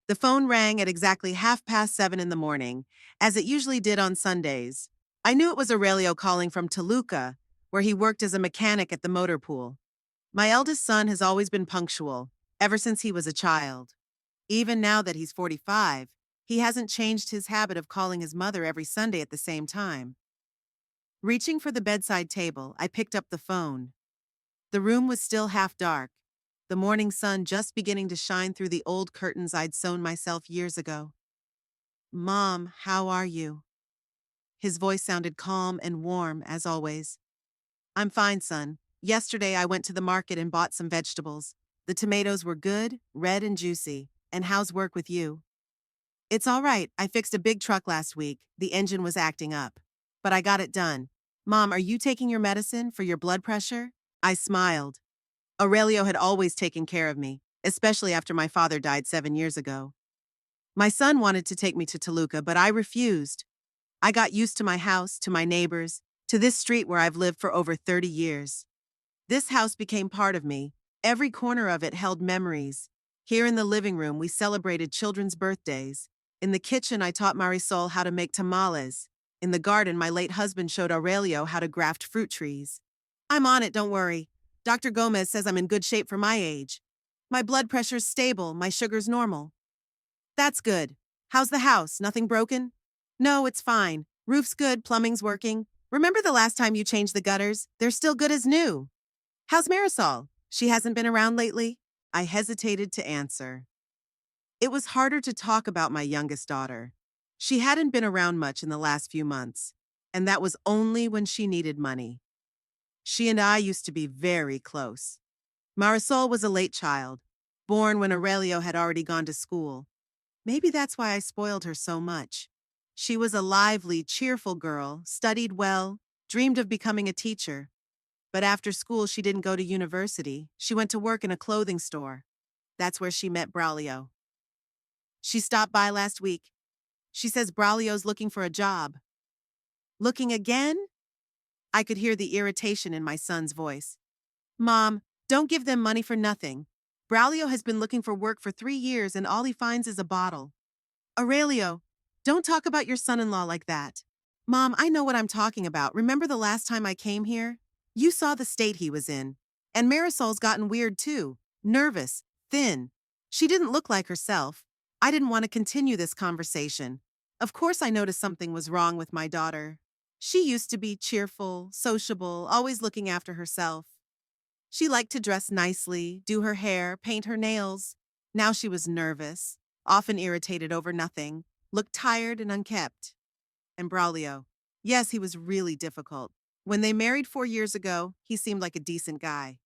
The phone rang at exactly 7:30 in the morning, as it usually did on Sundays. I knew it was Aurelio calling from Toluca, where he worked as a mechanic at the motor pool. My eldest son has always been punctual, ever since he was a child. Even now that he's 45, he hasn't changed his habit of calling his mother every Sunday at the same time. Reaching for the bedside table, I picked up the phone. The room was still half dark, the morning sun just beginning to shine through the old curtains I'd sewn myself years ago. "Mom, how are you?" His voice sounded calm and warm, as always. "I'm fine, son. Yesterday I went to the market and bought some vegetables. The tomatoes were good, red and juicy. And how's work with you?" "It's all right. I fixed a big truck last week. The engine was acting up. But I got it done." "Mom, are you taking your medicine for your blood pressure?" I smiled. Aurelio had always taken care of me, especially after my father died 7 years ago. My son wanted to take me to Toluca, but I refused. I got used to my house, to my neighbors, to this street where I've lived for over 30 years. This house became part of me. Every corner of it held memories. Here in the living room, we celebrated children's birthdays. In the kitchen, I taught Marisol how to make tamales. In the garden, my late husband showed Aurelio how to graft fruit trees. "I'm on it, don't worry. Dr. Gomez says I'm in good shape for my age. My blood pressure's stable, my sugar's normal." "That's good. How's the house? Nothing broken?" "No, it's fine. Roof's good, plumbing's working. Remember the last time you changed the gutters? They're still good as new." "How's Marisol? She hasn't been around lately?" I hesitated to answer. It was harder to talk about my youngest daughter. She hadn't been around much in the last few months, and that was only when she needed money. She and I used to be very close. Marisol was a late child, born when Aurelio had already gone to school. Maybe that's why I spoiled her so much. She was a lively, cheerful girl, studied well, dreamed of becoming a teacher. But after school, she didn't go to university. She went to work in a clothing store. That's where she met Braulio. She stopped by last week. She says Braulio's looking for a job. "Looking again?" I could hear the irritation in my son's voice. "Mom, don't give them money for nothing. Braulio has been looking for work for 3 years and all he finds is a bottle." "Aurelio, don't talk about your son-in-law like that." "Mom, I know what I'm talking about. Remember the last time I came here? You saw the state he was in. And Marisol's gotten weird too. Nervous, thin. She didn't look like herself. I didn't want to continue this conversation. Of course I noticed something was wrong with my daughter. She used to be cheerful, sociable, always looking after herself. She liked to dress nicely, do her hair, paint her nails. Now she was nervous, often irritated over nothing, looked tired and unkempt." And Braulio. Yes, he was really difficult. When they married 4 years ago, he seemed like a decent guy.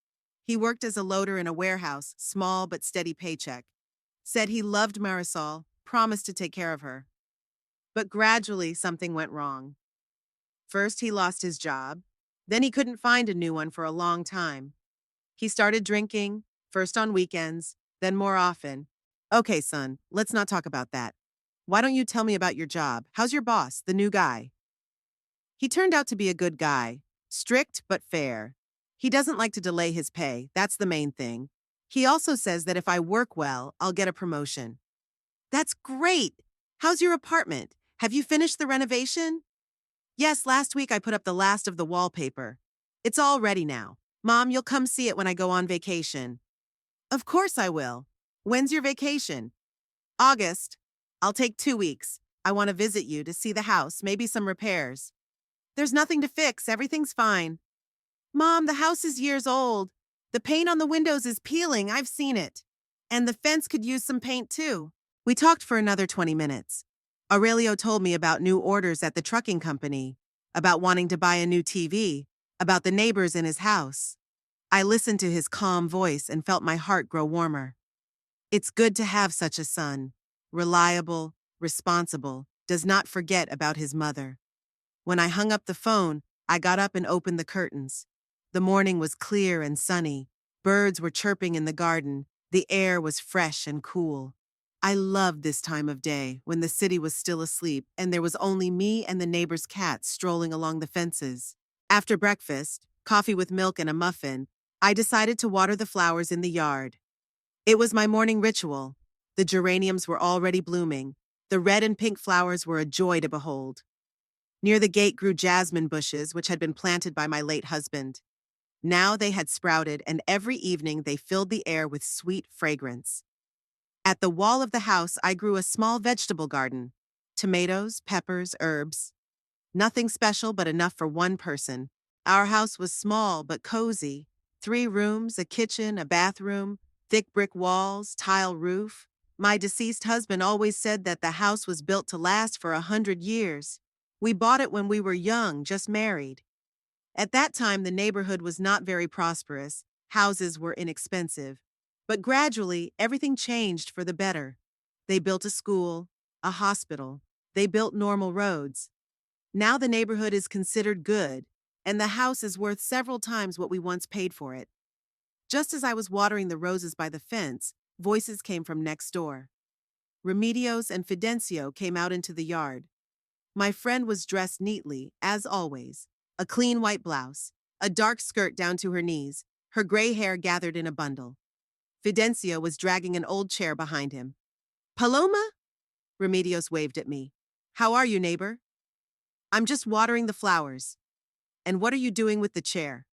He worked as a loader in a warehouse, small but steady paycheck. Said he loved Marisol, promised to take care of her. But gradually, something went wrong. First, he lost his job. Then he couldn't find a new one for a long time. He started drinking, first on weekends, then more often. "Okay, son, let's not talk about that. Why don't you tell me about your job? How's your boss, the new guy?" He turned out to be a good guy, strict but fair. He doesn't like to delay his pay, that's the main thing. He also says that if I work well, I'll get a promotion. "That's great! How's your apartment? Have you finished the renovation?" "Yes, last week I put up the last of the wallpaper. It's all ready now. Mom, you'll come see it when I go on vacation." "Of course I will. When's your vacation?" "August. I'll take 2 weeks. I want to visit you to see the house, maybe some repairs." "There's nothing to fix, everything's fine." "Mom, the house is years old. The paint on the windows is peeling, I've seen it. And the fence could use some paint too." We talked for another 20 minutes. Aurelio told me about new orders at the trucking company, about wanting to buy a new TV, about the neighbors in his house. I listened to his calm voice and felt my heart grow warmer. It's good to have such a son. Reliable, responsible, does not forget about his mother. When I hung up the phone, I got up and opened the curtains. The morning was clear and sunny. Birds were chirping in the garden. The air was fresh and cool. I loved this time of day when the city was still asleep and there was only me and the neighbor's cats strolling along the fences. After breakfast, coffee with milk and a muffin, I decided to water the flowers in the yard. It was my morning ritual. The geraniums were already blooming. The red and pink flowers were a joy to behold. Near the gate grew jasmine bushes, which had been planted by my late husband. Now they had sprouted, and every evening they filled the air with sweet fragrance. At the wall of the house, I grew a small vegetable garden. Tomatoes, peppers, herbs. Nothing special, but enough for one person. Our house was small but cozy. 3 rooms, a kitchen, a bathroom, thick brick walls, tile roof. My deceased husband always said that the house was built to last for 100 years. We bought it when we were young, just married. At that time, the neighborhood was not very prosperous. Houses were inexpensive. But gradually, everything changed for the better. They built a school, a hospital. They built normal roads. Now the neighborhood is considered good, and the house is worth several times what we once paid for it. Just as I was watering the roses by the fence, voices came from next door. Remedios and Fidencio came out into the yard. My friend was dressed neatly, as always. A clean white blouse, a dark skirt down to her knees, her gray hair gathered in a bundle. Fidencio was dragging an old chair behind him. Paloma? Remedios waved at me. How are you, neighbor? I'm just watering the flowers. And what are you doing with the chair?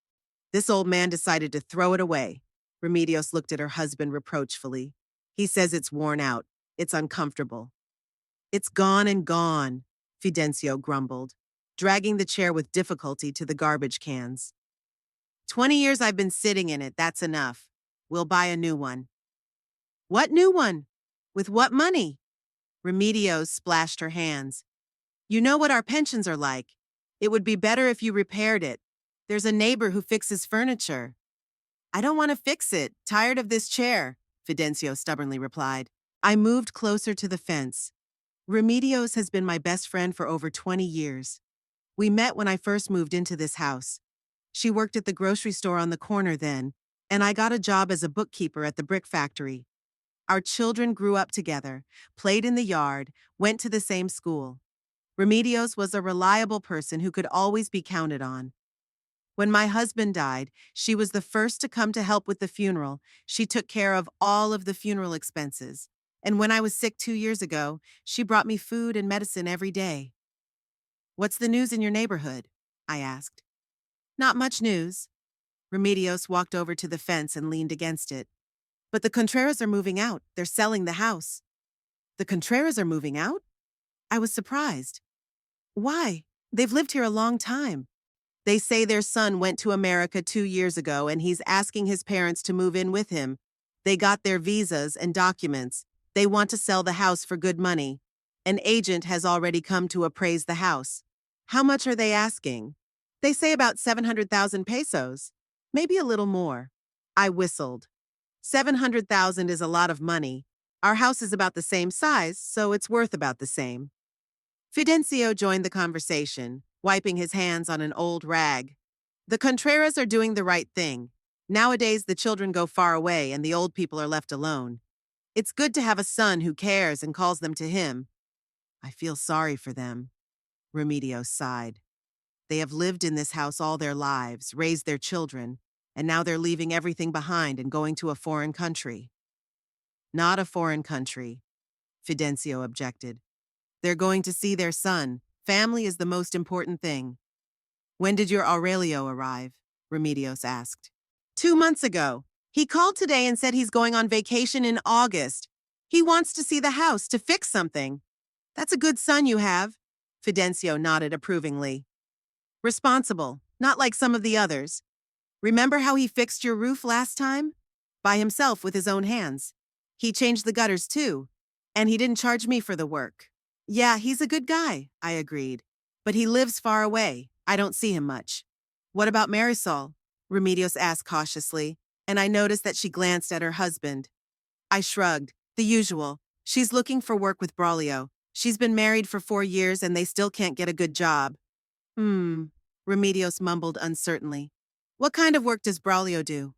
This old man decided to throw it away. Remedios looked at her husband reproachfully. He says it's worn out. It's uncomfortable. It's gone and gone, Fidencio grumbled, dragging the chair with difficulty to the garbage cans. 20 years I've been sitting in it, that's enough. We'll buy a new one. What new one? With what money? Remedios splashed her hands. You know what our pensions are like. It would be better if you repaired it. There's a neighbor who fixes furniture. I don't want to fix it. Tired of this chair, Fidencio stubbornly replied. I moved closer to the fence. Remedios has been my best friend for over 20 years. We met when I first moved into this house. She worked at the grocery store on the corner then, and I got a job as a bookkeeper at the brick factory. Our children grew up together, played in the yard, went to the same school. Remedios was a reliable person who could always be counted on. When my husband died, she was the first to come to help with the funeral. She took care of all of the funeral expenses. And when I was sick 2 years ago, she brought me food and medicine every day. What's the news in your neighborhood? I asked. Not much news. Remedios walked over to the fence and leaned against it. But the Contreras are moving out. They're selling the house. The Contreras are moving out? I was surprised. Why? They've lived here a long time. They say their son went to America 2 years ago and he's asking his parents to move in with him. They got their visas and documents. They want to sell the house for good money. An agent has already come to appraise the house. How much are they asking? They say about 700,000 pesos. Maybe a little more. I whistled. 700,000 is a lot of money. Our house is about the same size, so it's worth about the same. Fidencio joined the conversation, wiping his hands on an old rag. The Contreras are doing the right thing. Nowadays, the children go far away and the old people are left alone. It's good to have a son who cares and calls them to him. I feel sorry for them. Remedios sighed. They have lived in this house all their lives, raised their children, and now they're leaving everything behind and going to a foreign country. Not a foreign country, Fidencio objected. They're going to see their son. Family is the most important thing. When did your Aurelio arrive? Remedios asked. 2 months ago. He called today and said he's going on vacation in August. He wants to see the house to fix something. That's a good son you have. Fidencio nodded approvingly. Responsible, not like some of the others. Remember how he fixed your roof last time? By himself with his own hands. He changed the gutters too. And he didn't charge me for the work. Yeah, he's a good guy, I agreed. But he lives far away. I don't see him much. What about Marisol? Remedios asked cautiously, and I noticed that she glanced at her husband. I shrugged. The usual. She's looking for work with Braulio. She's been married for 4 years and they still can't get a good job. Remedios mumbled uncertainly. What kind of work does Braulio do?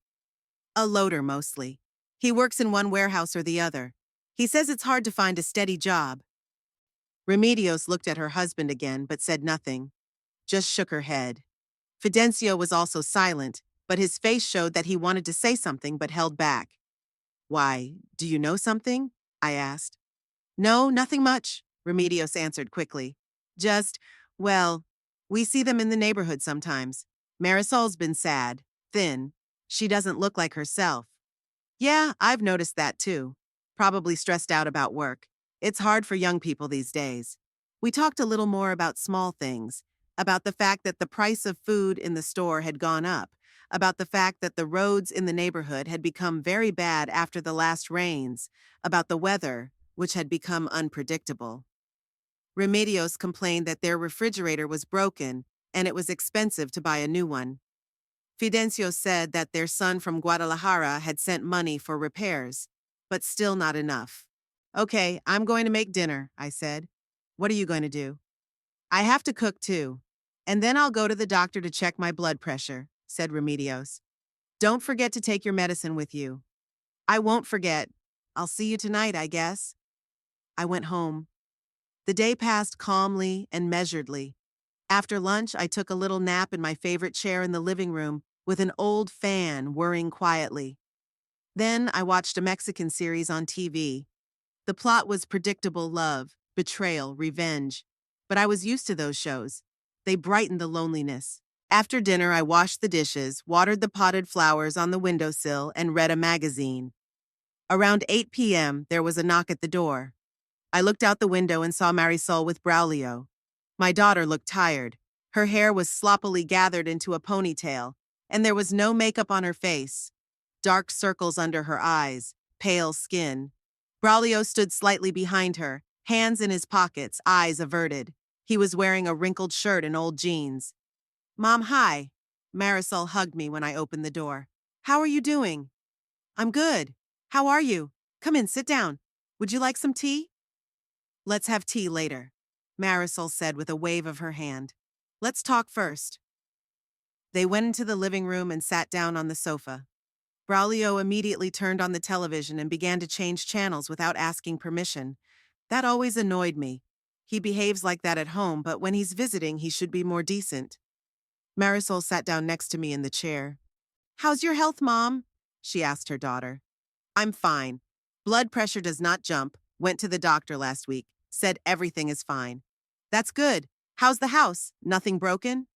A loader, mostly. He works in one warehouse or the other. He says it's hard to find a steady job. Remedios looked at her husband again, but said nothing. Just shook her head. Fidencio was also silent, but his face showed that he wanted to say something but held back. Why, do you know something? I asked. No, nothing much, Remedios answered quickly. Just, well, we see them in the neighborhood sometimes. Marisol's been sad, thin. She doesn't look like herself. Yeah, I've noticed that too. Probably stressed out about work. It's hard for young people these days. We talked a little more about small things, about the fact that the price of food in the store had gone up, about the fact that the roads in the neighborhood had become very bad after the last rains, about the weather, which had become unpredictable. Remedios complained that their refrigerator was broken and it was expensive to buy a new one. Fidencio said that their son from Guadalajara had sent money for repairs, but still not enough. Okay, I'm going to make dinner, I said. What are you going to do? I have to cook too. And then I'll go to the doctor to check my blood pressure, said Remedios. Don't forget to take your medicine with you. I won't forget. I'll see you tonight, I guess. I went home. The day passed calmly and measuredly. After lunch, I took a little nap in my favorite chair in the living room with an old fan whirring quietly. Then I watched a Mexican series on TV. The plot was predictable love, betrayal, revenge. But I was used to those shows. They brightened the loneliness. After dinner, I washed the dishes, watered the potted flowers on the windowsill, and read a magazine. Around 8 p.m., there was a knock at the door. I looked out the window and saw Marisol with Braulio. My daughter looked tired. Her hair was sloppily gathered into a ponytail, and there was no makeup on her face. Dark circles under her eyes, pale skin. Braulio stood slightly behind her, hands in his pockets, eyes averted. He was wearing a wrinkled shirt and old jeans. Mom, hi. Marisol hugged me when I opened the door. How are you doing? I'm good. How are you? Come in, sit down. Would you like some tea? Let's have tea later, Marisol said with a wave of her hand. Let's talk first. They went into the living room and sat down on the sofa. Braulio immediately turned on the television and began to change channels without asking permission. That always annoyed me. He behaves like that at home, but when he's visiting, he should be more decent. Marisol sat down next to me in the chair. How's your health, Mom? She asked her daughter. I'm fine. Blood pressure does not jump. Went to the doctor last week. Said everything is fine. That's good. How's the house? Nothing broken?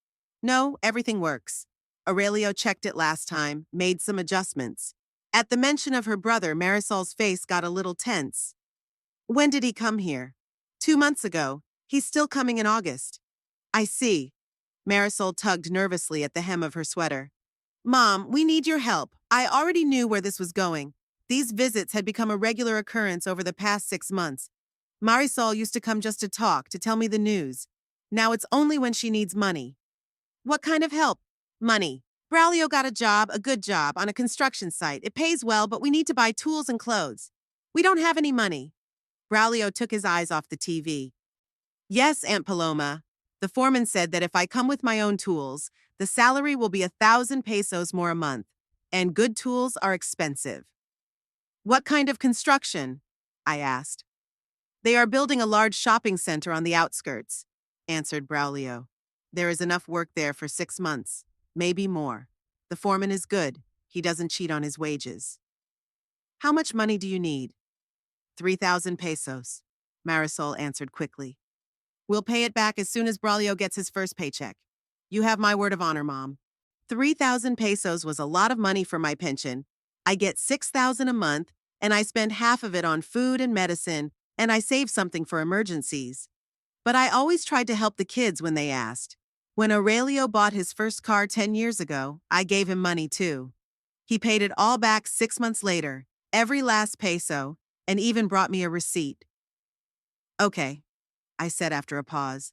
No, everything works. Aurelio checked it last time, made some adjustments. At the mention of her brother, Marisol's face got a little tense. When did he come here? 2 months ago. He's still coming in August. I see. Marisol tugged nervously at the hem of her sweater. Mom, we need your help. I already knew where this was going. These visits had become a regular occurrence over the past 6 months. Marisol used to come just to talk, to tell me the news. Now it's only when she needs money. What kind of help? Money. Braulio got a job, a good job, on a construction site. It pays well, but we need to buy tools and clothes. We don't have any money. Braulio took his eyes off the TV. Yes, Aunt Paloma. The foreman said that if I come with my own tools, the salary will be 1,000 pesos more a month, and good tools are expensive. What kind of construction? I asked. They are building a large shopping center on the outskirts, answered Braulio. There is enough work there for 6 months, maybe more. The foreman is good. He doesn't cheat on his wages. How much money do you need? 3,000 pesos, Marisol answered quickly. We'll pay it back as soon as Braulio gets his first paycheck. You have my word of honor, Mom. 3,000 pesos was a lot of money for my pension. I get 6,000 a month, and I spend half of it on food and medicine, and I save something for emergencies. But I always tried to help the kids when they asked. When Aurelio bought his first car 10 years ago, I gave him money too. He paid it all back 6 months later, every last peso, and even brought me a receipt. Okay, I said after a pause.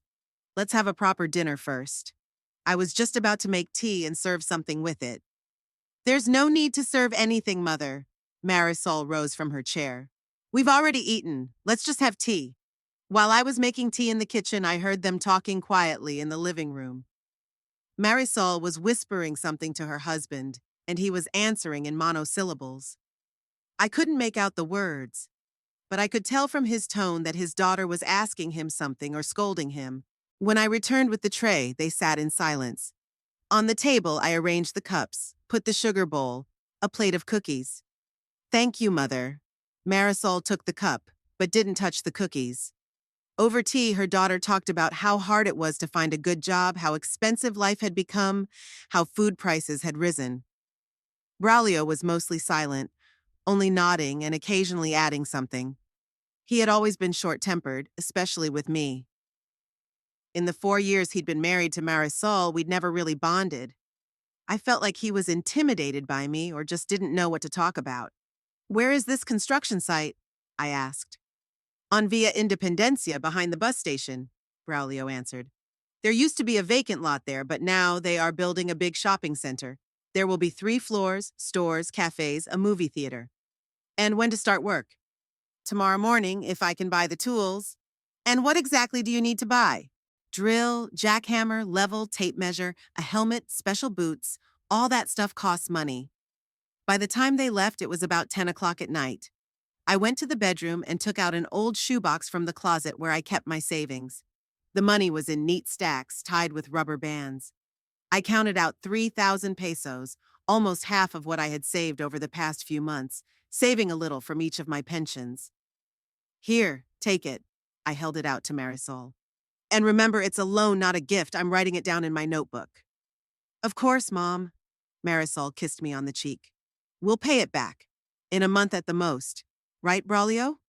Let's have a proper dinner first. I was just about to make tea and serve something with it. There's no need to serve anything, Mother. Marisol rose from her chair. We've already eaten. Let's just have tea. While I was making tea in the kitchen, I heard them talking quietly in the living room. Marisol was whispering something to her husband, and he was answering in monosyllables. I couldn't make out the words, but I could tell from his tone that his daughter was asking him something or scolding him. When I returned with the tray, they sat in silence. On the table, I arranged the cups, put the sugar bowl, a plate of cookies. Thank you, Mother. Marisol took the cup, but didn't touch the cookies. Over tea, her daughter talked about how hard it was to find a good job, how expensive life had become, how food prices had risen. Braulio was mostly silent, only nodding and occasionally adding something. He had always been short-tempered, especially with me. In the 4 years he'd been married to Marisol, we'd never really bonded. I felt like he was intimidated by me or just didn't know what to talk about. "Where is this construction site?" I asked. "On Via Independencia behind the bus station," Braulio answered. "There used to be a vacant lot there, but now they are building a big shopping center. There will be 3 floors, stores, cafes, a movie theater." "And when to start work?" "Tomorrow morning, if I can buy the tools." "And what exactly do you need to buy?" "Drill, jackhammer, level, tape measure, a helmet, special boots. All that stuff costs money." By the time they left, it was about 10 o'clock at night. I went to the bedroom and took out an old shoebox from the closet where I kept my savings. The money was in neat stacks, tied with rubber bands. I counted out 3,000 pesos, almost half of what I had saved over the past few months, saving a little from each of my pensions. "Here, take it." I held it out to Marisol. "And remember, it's a loan, not a gift. I'm writing it down in my notebook." "Of course, Mom." Marisol kissed me on the cheek. "We'll pay it back. In a month at the most. Right, Braulio?"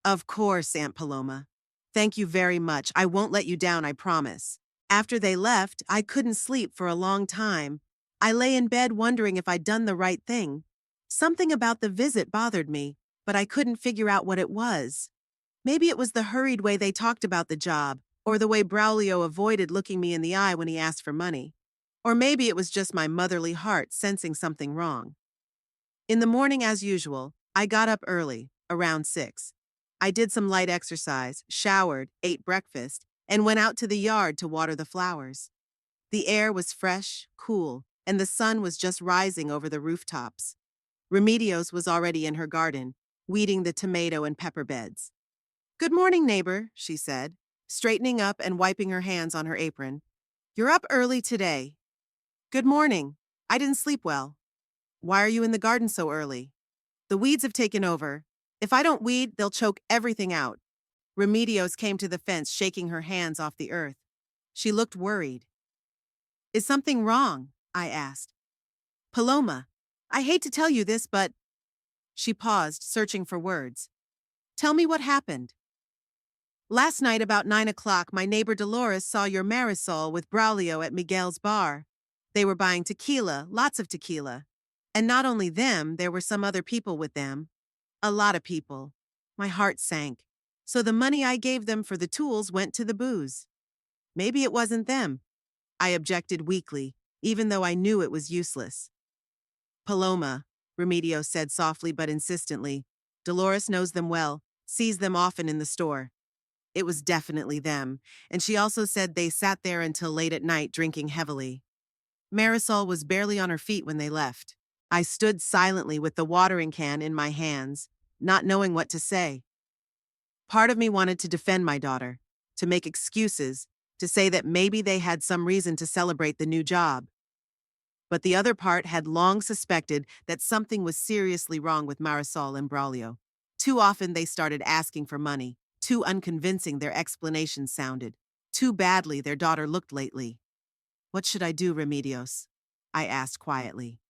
"Of course, Aunt Paloma. Thank you very much. I won't let you down, I promise." After they left, I couldn't sleep for a long time. I lay in bed wondering if I'd done the right thing. Something about the visit bothered me, but I couldn't figure out what it was. Maybe it was the hurried way they talked about the job, or the way Braulio avoided looking me in the eye when he asked for money. Or maybe it was just my motherly heart sensing something wrong. In the morning, as usual, I got up early, around 6. I did some light exercise, showered, ate breakfast, and went out to the yard to water the flowers. The air was fresh, cool, and the sun was just rising over the rooftops. Remedios was already in her garden, weeding the tomato and pepper beds. "Good morning, neighbor," she said, straightening up and wiping her hands on her apron. "You're up early today." "Good morning. I didn't sleep well." "Why are you in the garden so early?" "The weeds have taken over. If I don't weed, they'll choke everything out." Remedios came to the fence, shaking her hands off the earth. She looked worried. "Is something wrong?" I asked. "Paloma, I hate to tell you this, but—" She paused, searching for words. "Tell me what happened." "Last night about 9 o'clock, my neighbor Dolores saw your Marisol with Braulio at Miguel's bar. They were buying tequila, lots of tequila. And not only them, there were some other people with them. A lot of people." My heart sank. So the money I gave them for the tools went to the booze. Maybe it wasn't them. I objected weakly, even though I knew it was useless. "Paloma," Remedios said softly but insistently. "Dolores knows them well, sees them often in the store. It was definitely them, and she also said they sat there until late at night drinking heavily." Marisol was barely on her feet when they left. I stood silently with the watering can in my hands, not knowing what to say. Part of me wanted to defend my daughter, to make excuses, to say that maybe they had some reason to celebrate the new job. But the other part had long suspected that something was seriously wrong with Marisol and Braulio. Too often they started asking for money, too unconvincing their explanations sounded, too badly their daughter looked lately. "What should I do, Remedios?" I asked quietly.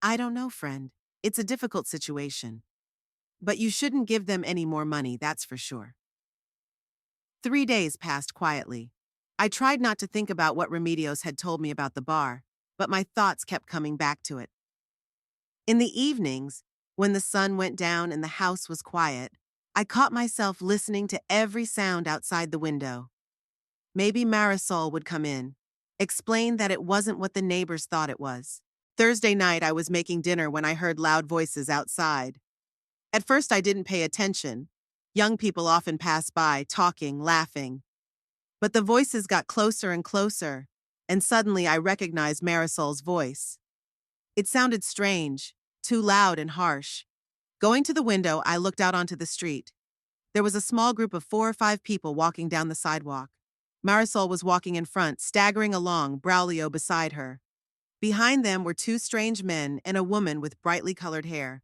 "I don't know, friend. It's a difficult situation. But you shouldn't give them any more money, that's for sure." 3 days passed quietly. I tried not to think about what Remedios had told me about the bar, but my thoughts kept coming back to it. In the evenings, when the sun went down and the house was quiet, I caught myself listening to every sound outside the window. Maybe Marisol would come in, explain that it wasn't what the neighbors thought it was. Thursday night, I was making dinner when I heard loud voices outside. At first, I didn't pay attention. Young people often pass by, talking, laughing. But the voices got closer and closer, and suddenly I recognized Marisol's voice. It sounded strange, too loud and harsh. Going to the window, I looked out onto the street. There was a small group of 4 or 5 people walking down the sidewalk. Marisol was walking in front, staggering along, Braulio beside her. Behind them were 2 strange men and a woman with brightly colored hair.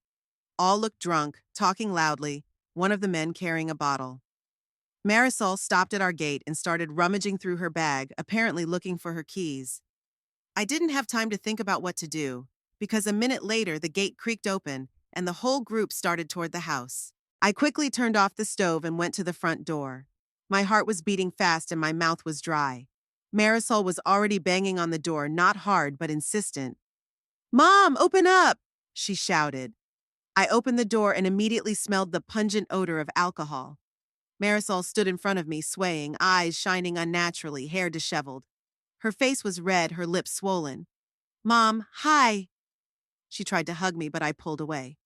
All looked drunk, talking loudly, one of the men carrying a bottle. Marisol stopped at our gate and started rummaging through her bag, apparently looking for her keys. I didn't have time to think about what to do, because a minute later the gate creaked open and the whole group started toward the house. I quickly turned off the stove and went to the front door. My heart was beating fast and my mouth was dry. Marisol was already banging on the door, not hard but insistent. "Mom, open up!" she shouted. I opened the door and immediately smelled the pungent odor of alcohol. Marisol stood in front of me, swaying, eyes shining unnaturally, hair disheveled. Her face was red, her lips swollen. "Mom, hi." She tried to hug me, but I pulled away.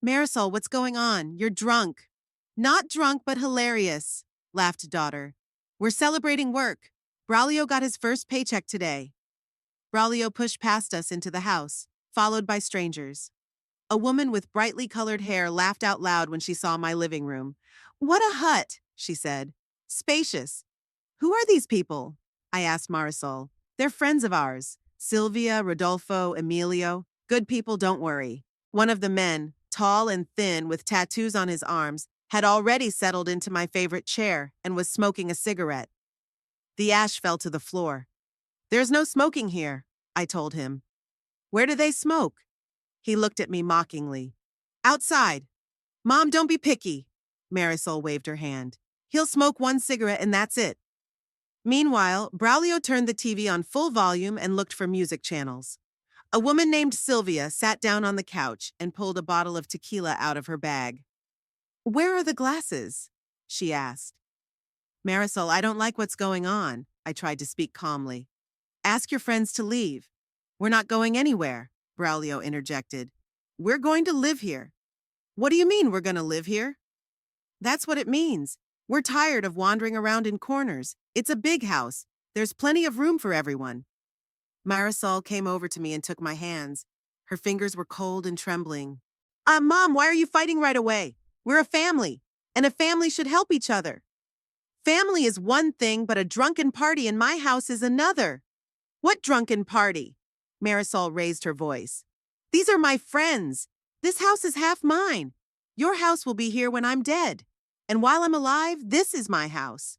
"Marisol, what's going on? You're drunk." "Not drunk, but hilarious," laughed daughter. "We're celebrating work. Braulio got his first paycheck today." Braulio pushed past us into the house, followed by strangers. A woman with brightly colored hair laughed out loud when she saw my living room. "What a hut," she said. "Spacious." "Who are these people?" I asked Marisol. "They're friends of ours. Sylvia, Rodolfo, Emilio. Good people, don't worry." One of the men, tall and thin with tattoos on his arms, had already settled into my favorite chair and was smoking a cigarette. The ash fell to the floor. "There's no smoking here," I told him. "Where do they smoke?" He looked at me mockingly. "Outside." "Mom, don't be picky." Marisol waved her hand. "He'll smoke one cigarette and that's it." Meanwhile, Braulio turned the TV on full volume and looked for music channels. A woman named Sylvia sat down on the couch and pulled a bottle of tequila out of her bag. "Where are the glasses?" she asked. "Marisol, I don't like what's going on." I tried to speak calmly. "Ask your friends to leave." "We're not going anywhere," Braulio interjected. "We're going to live here." "What do you mean we're going to live here?" "That's what it means. We're tired of wandering around in corners. It's a big house. There's plenty of room for everyone." Marisol came over to me and took my hands. Her fingers were cold and trembling. Mom, why are you fighting right away? We're a family, and a family should help each other." "Family is one thing, but a drunken party in my house is another." "What drunken party?" Marisol raised her voice. "These are my friends. This house is half mine. Your house will be here when I'm dead. And while I'm alive, this is my house."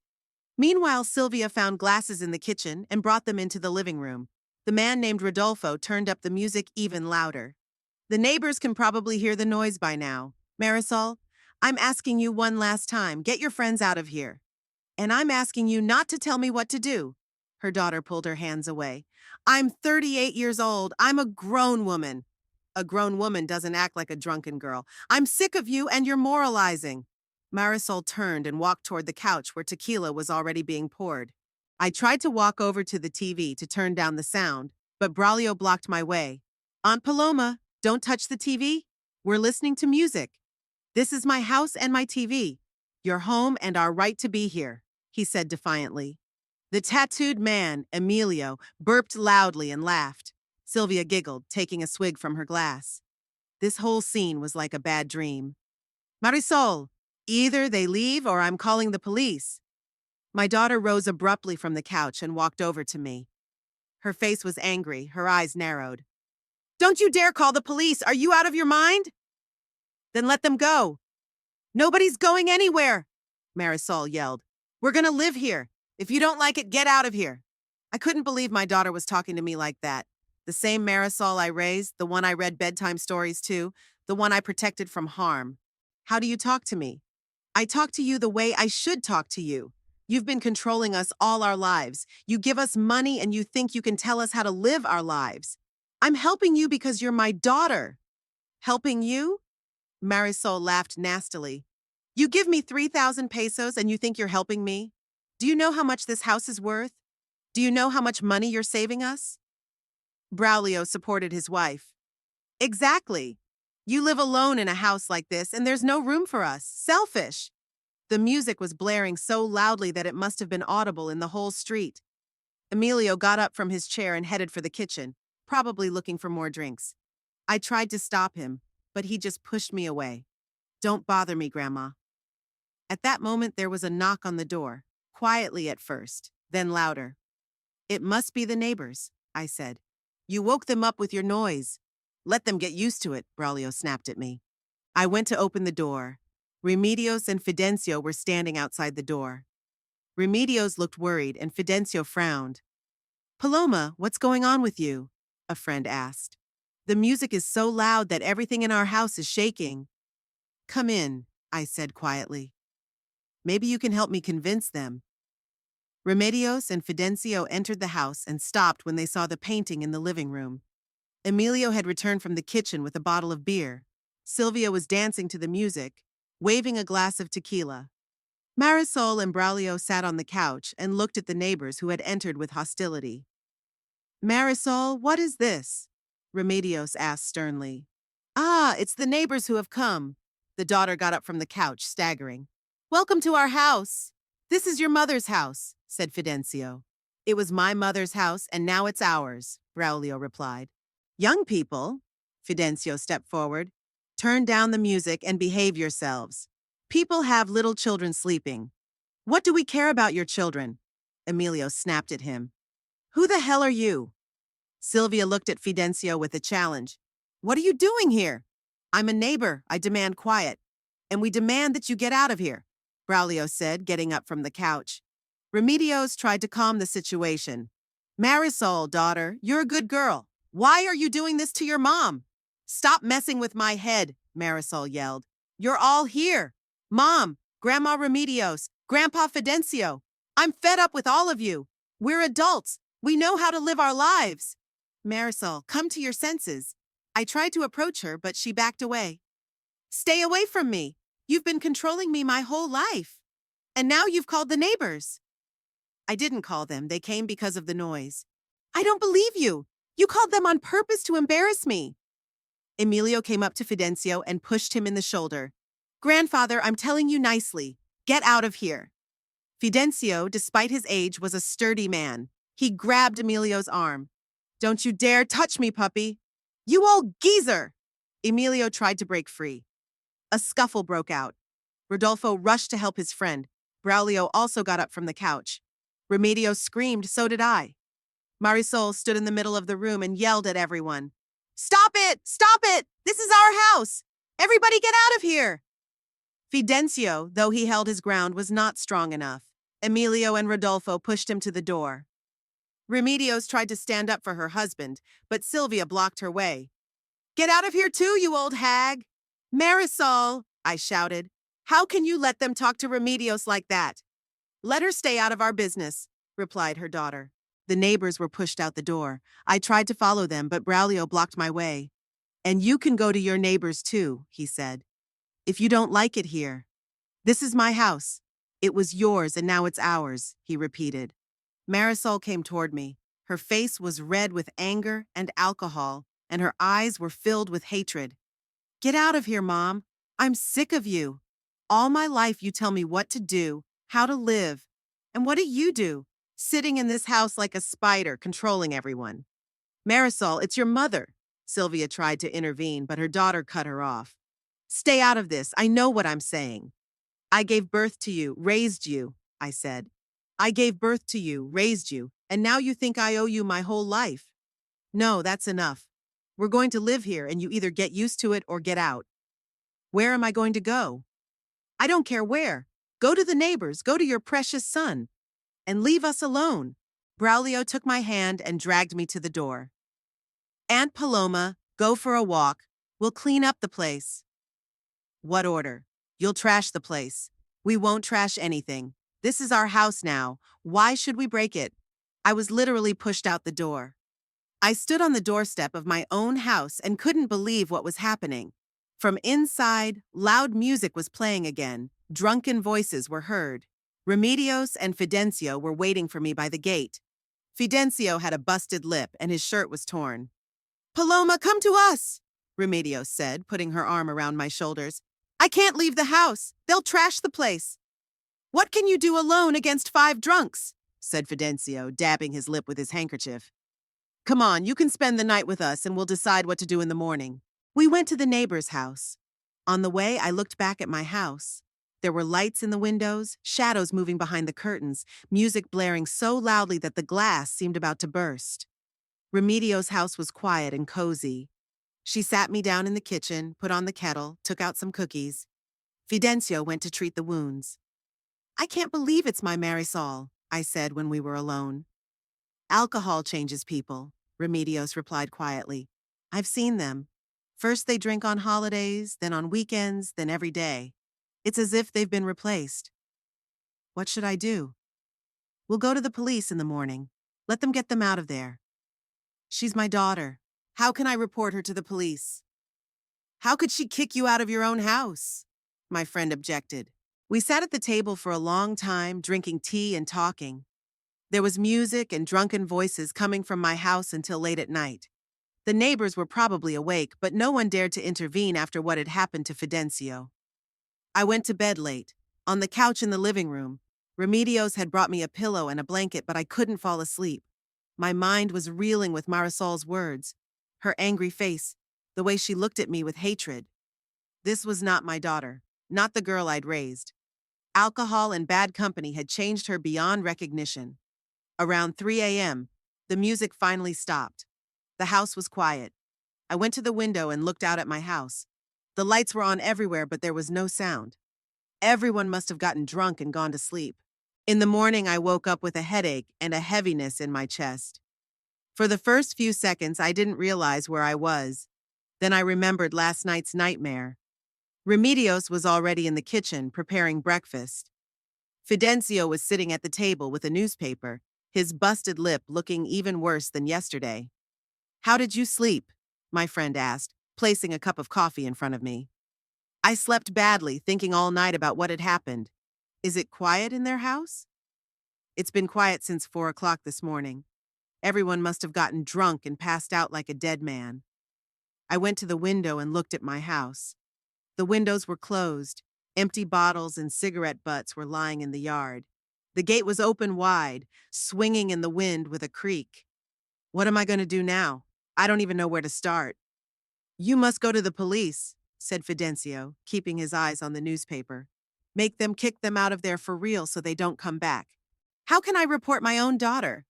Meanwhile, Sylvia found glasses in the kitchen and brought them into the living room. The man named Rodolfo turned up the music even louder. "The neighbors can probably hear the noise by now. Marisol, I'm asking you one last time, get your friends out of here. And I'm asking you not to tell me what to do." Her daughter pulled her hands away. "I'm 38 years old. I'm a grown woman." "A grown woman doesn't act like a drunken girl. I'm sick of you and your moralizing." Marisol turned and walked toward the couch where tequila was already being poured. I tried to walk over to the TV to turn down the sound, but Braulio blocked my way. "Aunt Paloma, don't touch the TV. We're listening to music. This is my house and my TV. Your home and our right to be here," he said defiantly. The tattooed man, Emilio, burped loudly and laughed. Sylvia giggled, taking a swig from her glass. This whole scene was like a bad dream. "Marisol, either they leave or I'm calling the police." My daughter rose abruptly from the couch and walked over to me. Her face was angry, her eyes narrowed. "Don't you dare call the police! Are you out of your mind?" "Then let them go." "Nobody's going anywhere," Marisol yelled. "We're gonna live here. If you don't like it, get out of here." I couldn't believe my daughter was talking to me like that. The same Marisol I raised, the one I read bedtime stories to, the one I protected from harm. "How do you talk to me?" "I talk to you the way I should talk to you. You've been controlling us all our lives. You give us money and you think you can tell us how to live our lives. I'm helping you because you're my daughter." "Helping you?" Marisol laughed nastily. "You give me 3,000 pesos and you think you're helping me? Do you know how much this house is worth? Do you know how much money you're saving us?" Braulio supported his wife. "Exactly. You live alone in a house like this and there's no room for us. Selfish." The music was blaring so loudly that it must have been audible in the whole street. Emilio got up from his chair and headed for the kitchen, probably looking for more drinks. I tried to stop him, but he just pushed me away. "Don't bother me, Grandma." At that moment, there was a knock on the door, quietly at first, then louder. "It must be the neighbors," I said. "You woke them up with your noise." "Let them get used to it," Braulio snapped at me. I went to open the door. Remedios and Fidencio were standing outside the door. Remedios looked worried and Fidencio frowned. Paloma, what's going on with you? A friend asked. The music is so loud that everything in our house is shaking. Come in, I said quietly. Maybe you can help me convince them. Remedios and Fidencio entered the house and stopped when they saw the painting in the living room. Emilio had returned from the kitchen with a bottle of beer. Sylvia was dancing to the music, waving a glass of tequila. Marisol and Braulio sat on the couch and looked at the neighbors who had entered with hostility. Marisol, what is this? Remedios asked sternly. Ah, it's the neighbors who have come. The daughter got up from the couch, staggering. Welcome to our house. This is your mother's house, said Fidencio. It was my mother's house, and now it's ours, Braulio replied. Young people, Fidencio stepped forward, turn down the music and behave yourselves. People have little children sleeping. What do we care about your children? Emilio snapped at him. Who the hell are you? Sylvia looked at Fidencio with a challenge. What are you doing here? I'm a neighbor. I demand quiet. And we demand that you get out of here, Braulio said, getting up from the couch. Remedios tried to calm the situation. Marisol, daughter, you're a good girl. Why are you doing this to your mom? Stop messing with my head, Marisol yelled. You're all here. Mom, Grandma Remedios, Grandpa Fidencio. I'm fed up with all of you. We're adults. We know how to live our lives. Marisol, come to your senses. I tried to approach her, but she backed away. Stay away from me. You've been controlling me my whole life. And now you've called the neighbors. I didn't call them. They came because of the noise. I don't believe you. You called them on purpose to embarrass me. Emilio came up to Fidencio and pushed him in the shoulder. Grandfather, I'm telling you nicely. Get out of here. Fidencio, despite his age, was a sturdy man. He grabbed Emilio's arm. Don't you dare touch me, puppy. You old geezer! Emilio tried to break free. A scuffle broke out. Rodolfo rushed to help his friend. Braulio also got up from the couch. Remedios screamed, so did I. Marisol stood in the middle of the room and yelled at everyone. Stop it! Stop it! This is our house! Everybody get out of here! Fidencio, though he held his ground, was not strong enough. Emilio and Rodolfo pushed him to the door. Remedios tried to stand up for her husband, but Sylvia blocked her way. Get out of here too, you old hag! Marisol, I shouted. How can you let them talk to Remedios like that? Let her stay out of our business, replied her daughter. The neighbors were pushed out the door. I tried to follow them, but Braulio blocked my way. And you can go to your neighbors too, he said. If you don't like it here. This is my house. It was yours and now it's ours, he repeated. Marisol came toward me. Her face was red with anger and alcohol, and her eyes were filled with hatred. Get out of here, Mom. I'm sick of you. All my life you tell me what to do, how to live. And what do? Sitting in this house like a spider, controlling everyone. Marisol, it's your mother. Sylvia tried to intervene, but her daughter cut her off. Stay out of this. I know what I'm saying. I gave birth to you, raised you, I said. I gave birth to you, raised you, and now you think I owe you my whole life. No, that's enough. We're going to live here, and you either get used to it or get out. Where am I going to go? I don't care where. Go to the neighbors, go to your precious son. And leave us alone. Braulio took my hand and dragged me to the door. Aunt Paloma, go for a walk. We'll clean up the place. What order? You'll trash the place. We won't trash anything. This is our house now. Why should we break it? I was literally pushed out the door. I stood on the doorstep of my own house and couldn't believe what was happening. From inside, loud music was playing again. Drunken voices were heard. Remedios and Fidencio were waiting for me by the gate. Fidencio had a busted lip and his shirt was torn. Paloma, come to us, Remedios said, putting her arm around my shoulders. I can't leave the house. They'll trash the place. What can you do alone against 5 drunks? Said Fidencio, dabbing his lip with his handkerchief. Come on, you can spend the night with us and we'll decide what to do in the morning. We went to the neighbor's house. On the way, I looked back at my house. There were lights in the windows, shadows moving behind the curtains, music blaring so loudly that the glass seemed about to burst. Remedios' house was quiet and cozy. She sat me down in the kitchen, put on the kettle, took out some cookies. Fidencio went to treat the wounds. I can't believe it's my Marisol, I said when we were alone. Alcohol changes people, Remedios replied quietly. I've seen them. First they drink on holidays, then on weekends, then every day. It's as if they've been replaced. What should I do? We'll go to the police in the morning. Let them get them out of there. She's my daughter. How can I report her to the police? How could she kick you out of your own house? My friend objected. We sat at the table for a long time, drinking tea and talking. There was music and drunken voices coming from my house until late at night. The neighbors were probably awake, but no one dared to intervene after what had happened to Fidencio. I went to bed late. On the couch in the living room, Remedios had brought me a pillow and a blanket, but I couldn't fall asleep. My mind was reeling with Marisol's words, her angry face, the way she looked at me with hatred. This was not my daughter, not the girl I'd raised. Alcohol and bad company had changed her beyond recognition. Around 3 a.m., the music finally stopped. The house was quiet. I went to the window and looked out at my house. The lights were on everywhere, but there was no sound. Everyone must have gotten drunk and gone to sleep. In the morning, I woke up with a headache and a heaviness in my chest. For the first few seconds, I didn't realize where I was. Then I remembered last night's nightmare. Remedios was already in the kitchen preparing breakfast. Fidencio was sitting at the table with a newspaper, his busted lip looking even worse than yesterday. How did you sleep? My friend asked, placing a cup of coffee in front of me. I slept badly, thinking all night about what had happened. Is it quiet in their house? It's been quiet since 4 o'clock this morning. Everyone must have gotten drunk and passed out like a dead man. I went to the window and looked at my house. The windows were closed. Empty bottles and cigarette butts were lying in the yard. The gate was open wide, swinging in the wind with a creak. What am I going to do now? I don't even know where to start. You must go to the police, said Fidencio, keeping his eyes on the newspaper. Make them kick them out of there for real so they don't come back. How can I report my own daughter?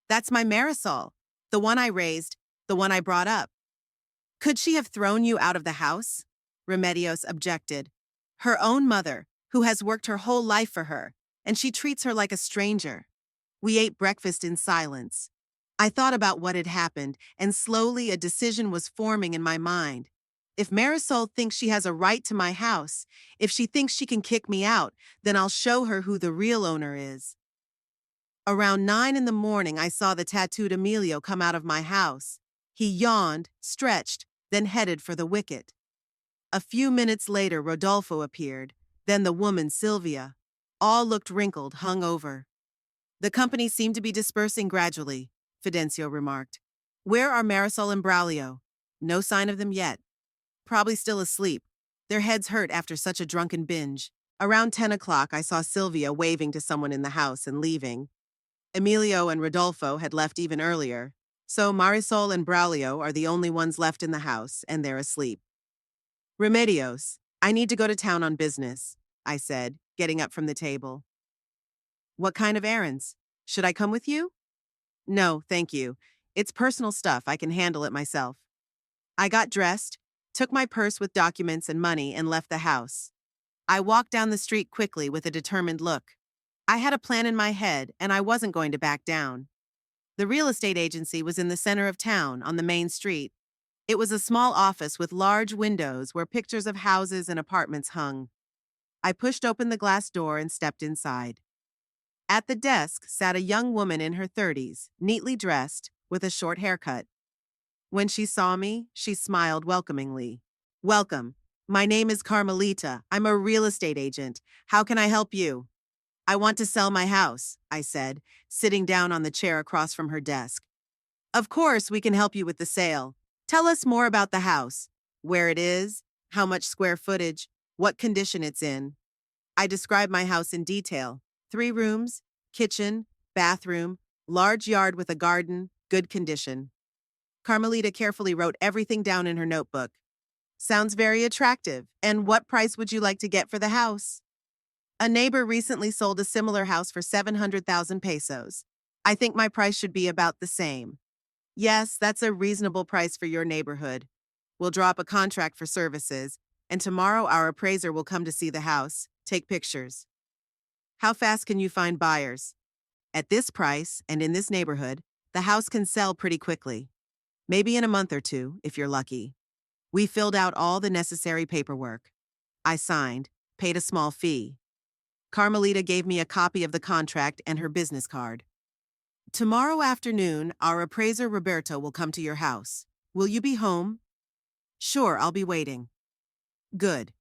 That's my Marisol, the one I raised, the one I brought up. Could she have thrown you out of the house? Remedios objected. Her own mother, who has worked her whole life for her, and she treats her like a stranger. We ate breakfast in silence. I thought about what had happened, and slowly a decision was forming in my mind. If Marisol thinks she has a right to my house, if she thinks she can kick me out, then I'll show her who the real owner is. Around 9 in the morning, I saw the tattooed Emilio come out of my house. He yawned, stretched, then headed for the wicket. A few minutes later, Rodolfo appeared, then the woman, Sylvia. All looked wrinkled, hung over. The company seemed to be dispersing gradually, Fidencio remarked. Where are Marisol and Braulio? No sign of them yet. Probably still asleep. Their heads hurt after such a drunken binge. Around 10 o'clock, I saw Sylvia waving to someone in the house and leaving. Emilio and Rodolfo had left even earlier, so Marisol and Braulio are the only ones left in the house, and they're asleep. Remedios, I need to go to town on business, I said, getting up from the table. What kind of errands? Should I come with you? No, thank you. It's personal stuff. I can handle it myself. I got dressed, took my purse with documents and money, and left the house. I walked down the street quickly with a determined look. I had a plan in my head, and I wasn't going to back down. The real estate agency was in the center of town, on the main street. It was a small office with large windows where pictures of houses and apartments hung. I pushed open the glass door and stepped inside. At the desk sat a young woman in her 30s, neatly dressed, with a short haircut. When she saw me, she smiled welcomingly. Welcome. My name is Carmelita. I'm a real estate agent. How can I help you? I want to sell my house, I said, sitting down on the chair across from her desk. Of course, we can help you with the sale. Tell us more about the house. Where it is, how much square footage, what condition it's in. I described my house in detail. 3 rooms, kitchen, bathroom, large yard with a garden, good condition. Carmelita carefully wrote everything down in her notebook. Sounds very attractive. And what price would you like to get for the house? A neighbor recently sold a similar house for 700,000 pesos. I think my price should be about the same. Yes, that's a reasonable price for your neighborhood. We'll draw up a contract for services, and tomorrow our appraiser will come to see the house, take pictures. How fast can you find buyers? At this price and in this neighborhood, the house can sell pretty quickly. Maybe in a month or two, if you're lucky. We filled out all the necessary paperwork. I signed, paid a small fee. Carmelita gave me a copy of the contract and her business card. Tomorrow afternoon, our appraiser Roberto will come to your house. Will you be home? Sure, I'll be waiting. Good.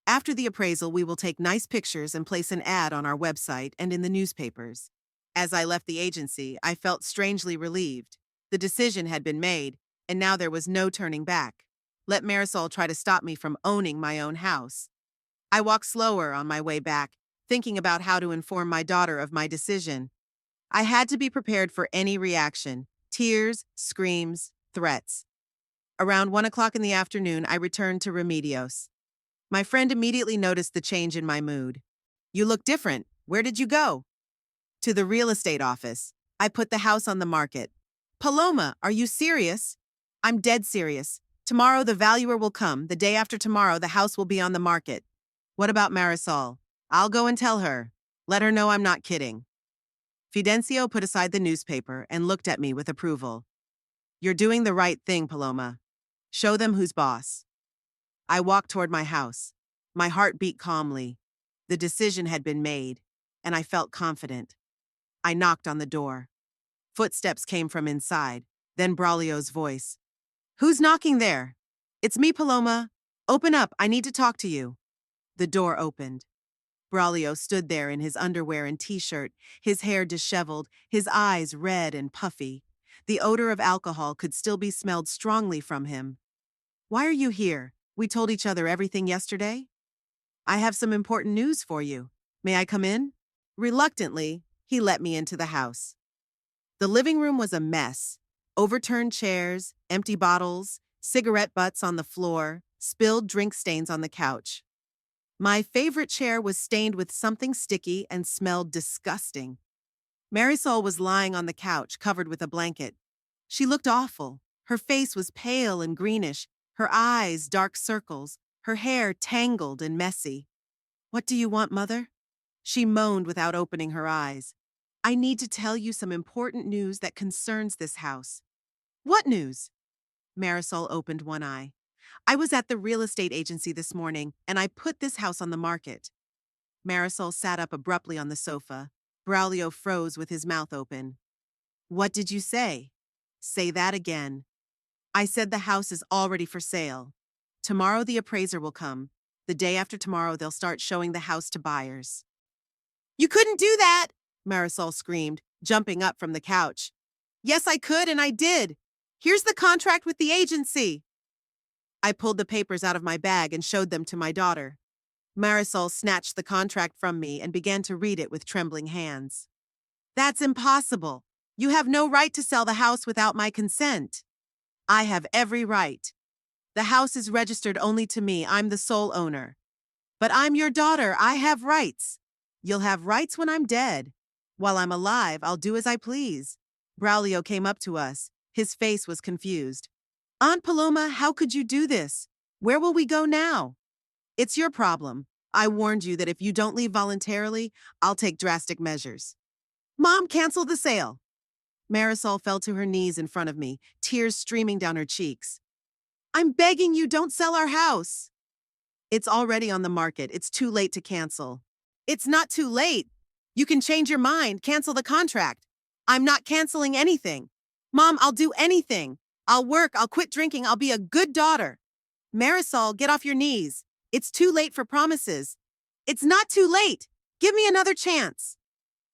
After the appraisal, we will take nice pictures and place an ad on our website and in the newspapers. As I left the agency, I felt strangely relieved. The decision had been made, and now there was no turning back. Let Marisol try to stop me from owning my own house. I walked slower on my way back, thinking about how to inform my daughter of my decision. I had to be prepared for any reaction: tears, screams, threats. Around 1 o'clock in the afternoon, I returned to Remedios. My friend immediately noticed the change in my mood. You look different. Where did you go? To the real estate office. I put the house on the market. Paloma, are you serious? I'm dead serious. Tomorrow the valuer will come. The day after tomorrow, the house will be on the market. What about Marisol? I'll go and tell her. Let her know I'm not kidding. Fidencio put aside the newspaper and looked at me with approval. You're doing the right thing, Paloma. Show them who's boss. I walked toward my house. My heart beat calmly. The decision had been made, and I felt confident. I knocked on the door. Footsteps came from inside, then Braulio's voice. Who's knocking there? It's me, Paloma. Open up, I need to talk to you. The door opened. Braulio stood there in his underwear and t-shirt, his hair disheveled, his eyes red and puffy. The odor of alcohol could still be smelled strongly from him. Why are you here? We told each other everything yesterday. I have some important news for you. May I come in? Reluctantly, he let me into the house. The living room was a mess. Overturned chairs, empty bottles, cigarette butts on the floor, spilled drink stains on the couch. My favorite chair was stained with something sticky and smelled disgusting. Marisol was lying on the couch, covered with a blanket. She looked awful. Her face was pale and greenish, her eyes dark circles, her hair tangled and messy. What do you want, Mother? She moaned without opening her eyes. I need to tell you some important news that concerns this house. What news? Marisol opened one eye. I was at the real estate agency this morning, and I put this house on the market. Marisol sat up abruptly on the sofa. Braulio froze with his mouth open. What did you say? Say that again. I said the house is already for sale. Tomorrow the appraiser will come. The day after tomorrow they'll start showing the house to buyers. You couldn't do that, Marisol screamed, jumping up from the couch. Yes, I could, and I did. Here's the contract with the agency. I pulled the papers out of my bag and showed them to my daughter. Marisol snatched the contract from me and began to read it with trembling hands. That's impossible. You have no right to sell the house without my consent. I have every right. The house is registered only to me. I'm the sole owner. But I'm your daughter. I have rights. You'll have rights when I'm dead. While I'm alive, I'll do as I please. Braulio came up to us. His face was confused. Aunt Paloma, how could you do this? Where will we go now? It's your problem. I warned you that if you don't leave voluntarily, I'll take drastic measures. Mom, cancel the sale. Marisol fell to her knees in front of me, tears streaming down her cheeks. I'm begging you, don't sell our house. It's already on the market. It's too late to cancel. It's not too late. You can change your mind, cancel the contract. I'm not canceling anything. Mom, I'll do anything. I'll work, I'll quit drinking, I'll be a good daughter. Marisol, get off your knees. It's too late for promises. It's not too late. Give me another chance.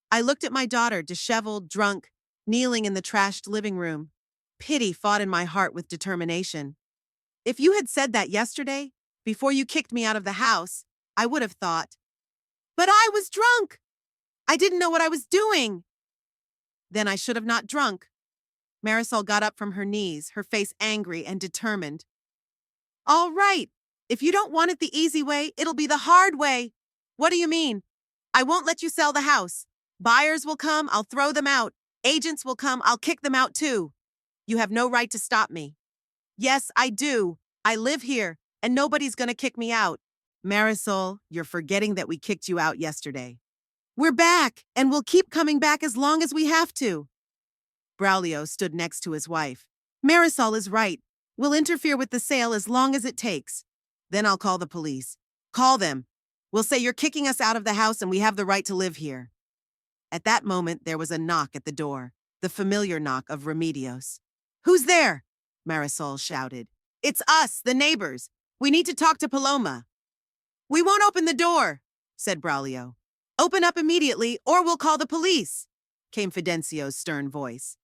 I looked at my daughter, disheveled, drunk, kneeling in the trashed living room. Pity fought in my heart with determination. If you had said that yesterday, before you kicked me out of the house, I would have thought. But I was drunk. I didn't know what I was doing. Then I should have not drunk. Marisol got up from her knees, her face angry and determined. All right. If you don't want it the easy way, it'll be the hard way. What do you mean? I won't let you sell the house. Buyers will come, I'll throw them out. Agents will come, I'll kick them out too. You have no right to stop me. Yes, I do. I live here, and nobody's gonna kick me out. Marisol, you're forgetting that we kicked you out yesterday. We're back, and we'll keep coming back as long as we have to. Braulio stood next to his wife. Marisol is right. We'll interfere with the sale as long as it takes. Then I'll call the police. Call them. We'll say you're kicking us out of the house and we have the right to live here. At that moment, there was a knock at the door, the familiar knock of Remedios. Who's there? Marisol shouted. It's us, the neighbors. We need to talk to Paloma. We won't open the door, said Braulio. Open up immediately or we'll call the police, came Fidencio's stern voice.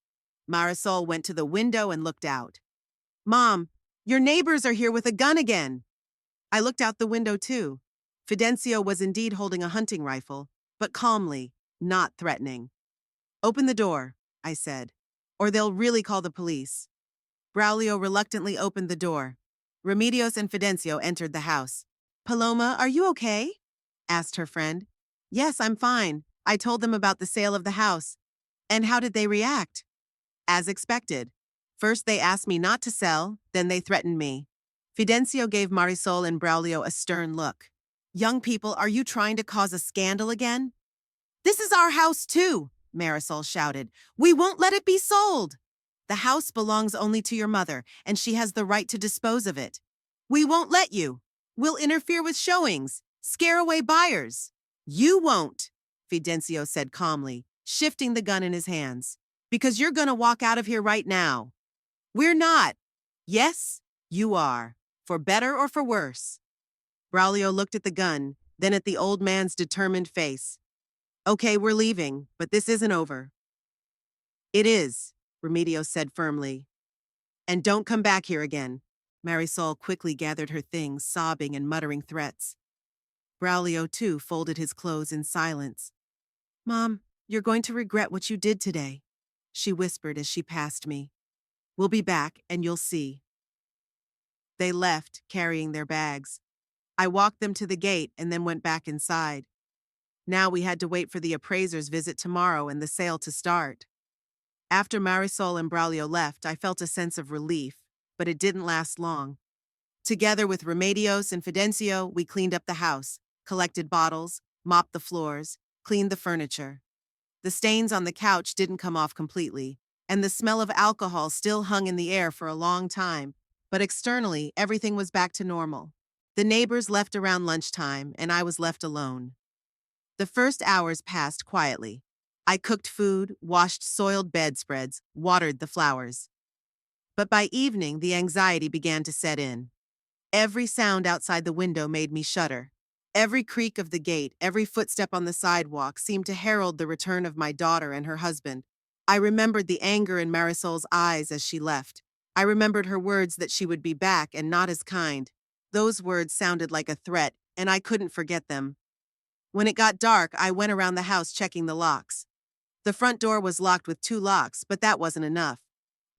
Marisol went to the window and looked out. Mom, your neighbors are here with a gun again. I looked out the window too. Fidencio was indeed holding a hunting rifle, but calmly, not threatening. Open the door, I said, or they'll really call the police. Braulio reluctantly opened the door. Remedios and Fidencio entered the house. Paloma, are you okay? Asked her friend. Yes, I'm fine. I told them about the sale of the house. And how did they react? As expected. First they asked me not to sell, then they threatened me. Fidencio gave Marisol and Braulio a stern look. Young people, are you trying to cause a scandal again? This is our house too, Marisol shouted. We won't let it be sold. The house belongs only to your mother, and she has the right to dispose of it. We won't let you. We'll interfere with showings, scare away buyers. You won't, Fidencio said calmly, shifting the gun in his hands. Because you're gonna walk out of here right now. We're not. Yes, you are. For better or for worse. Braulio looked at the gun, then at the old man's determined face. Okay, we're leaving, but this isn't over. It is, Remedios said firmly. And don't come back here again. Marisol quickly gathered her things, sobbing and muttering threats. Braulio, too, folded his clothes in silence. Mom, you're going to regret what you did today, she whispered as she passed me. We'll be back, and you'll see. They left, carrying their bags. I walked them to the gate and then went back inside. Now we had to wait for the appraiser's visit tomorrow and the sale to start. After Marisol and Braulio left, I felt a sense of relief, but it didn't last long. Together with Remedios and Fidencio, we cleaned up the house, collected bottles, mopped the floors, cleaned the furniture. The stains on the couch didn't come off completely, and the smell of alcohol still hung in the air for a long time, but externally, everything was back to normal. The neighbors left around lunchtime, and I was left alone. The first hours passed quietly. I cooked food, washed soiled bedspreads, watered the flowers. But by evening, the anxiety began to set in. Every sound outside the window made me shudder. Every creak of the gate, every footstep on the sidewalk seemed to herald the return of my daughter and her husband. I remembered the anger in Marisol's eyes as she left. I remembered her words that she would be back and not as kind. Those words sounded like a threat, and I couldn't forget them. When it got dark, I went around the house checking the locks. The front door was locked with 2 locks, but that wasn't enough.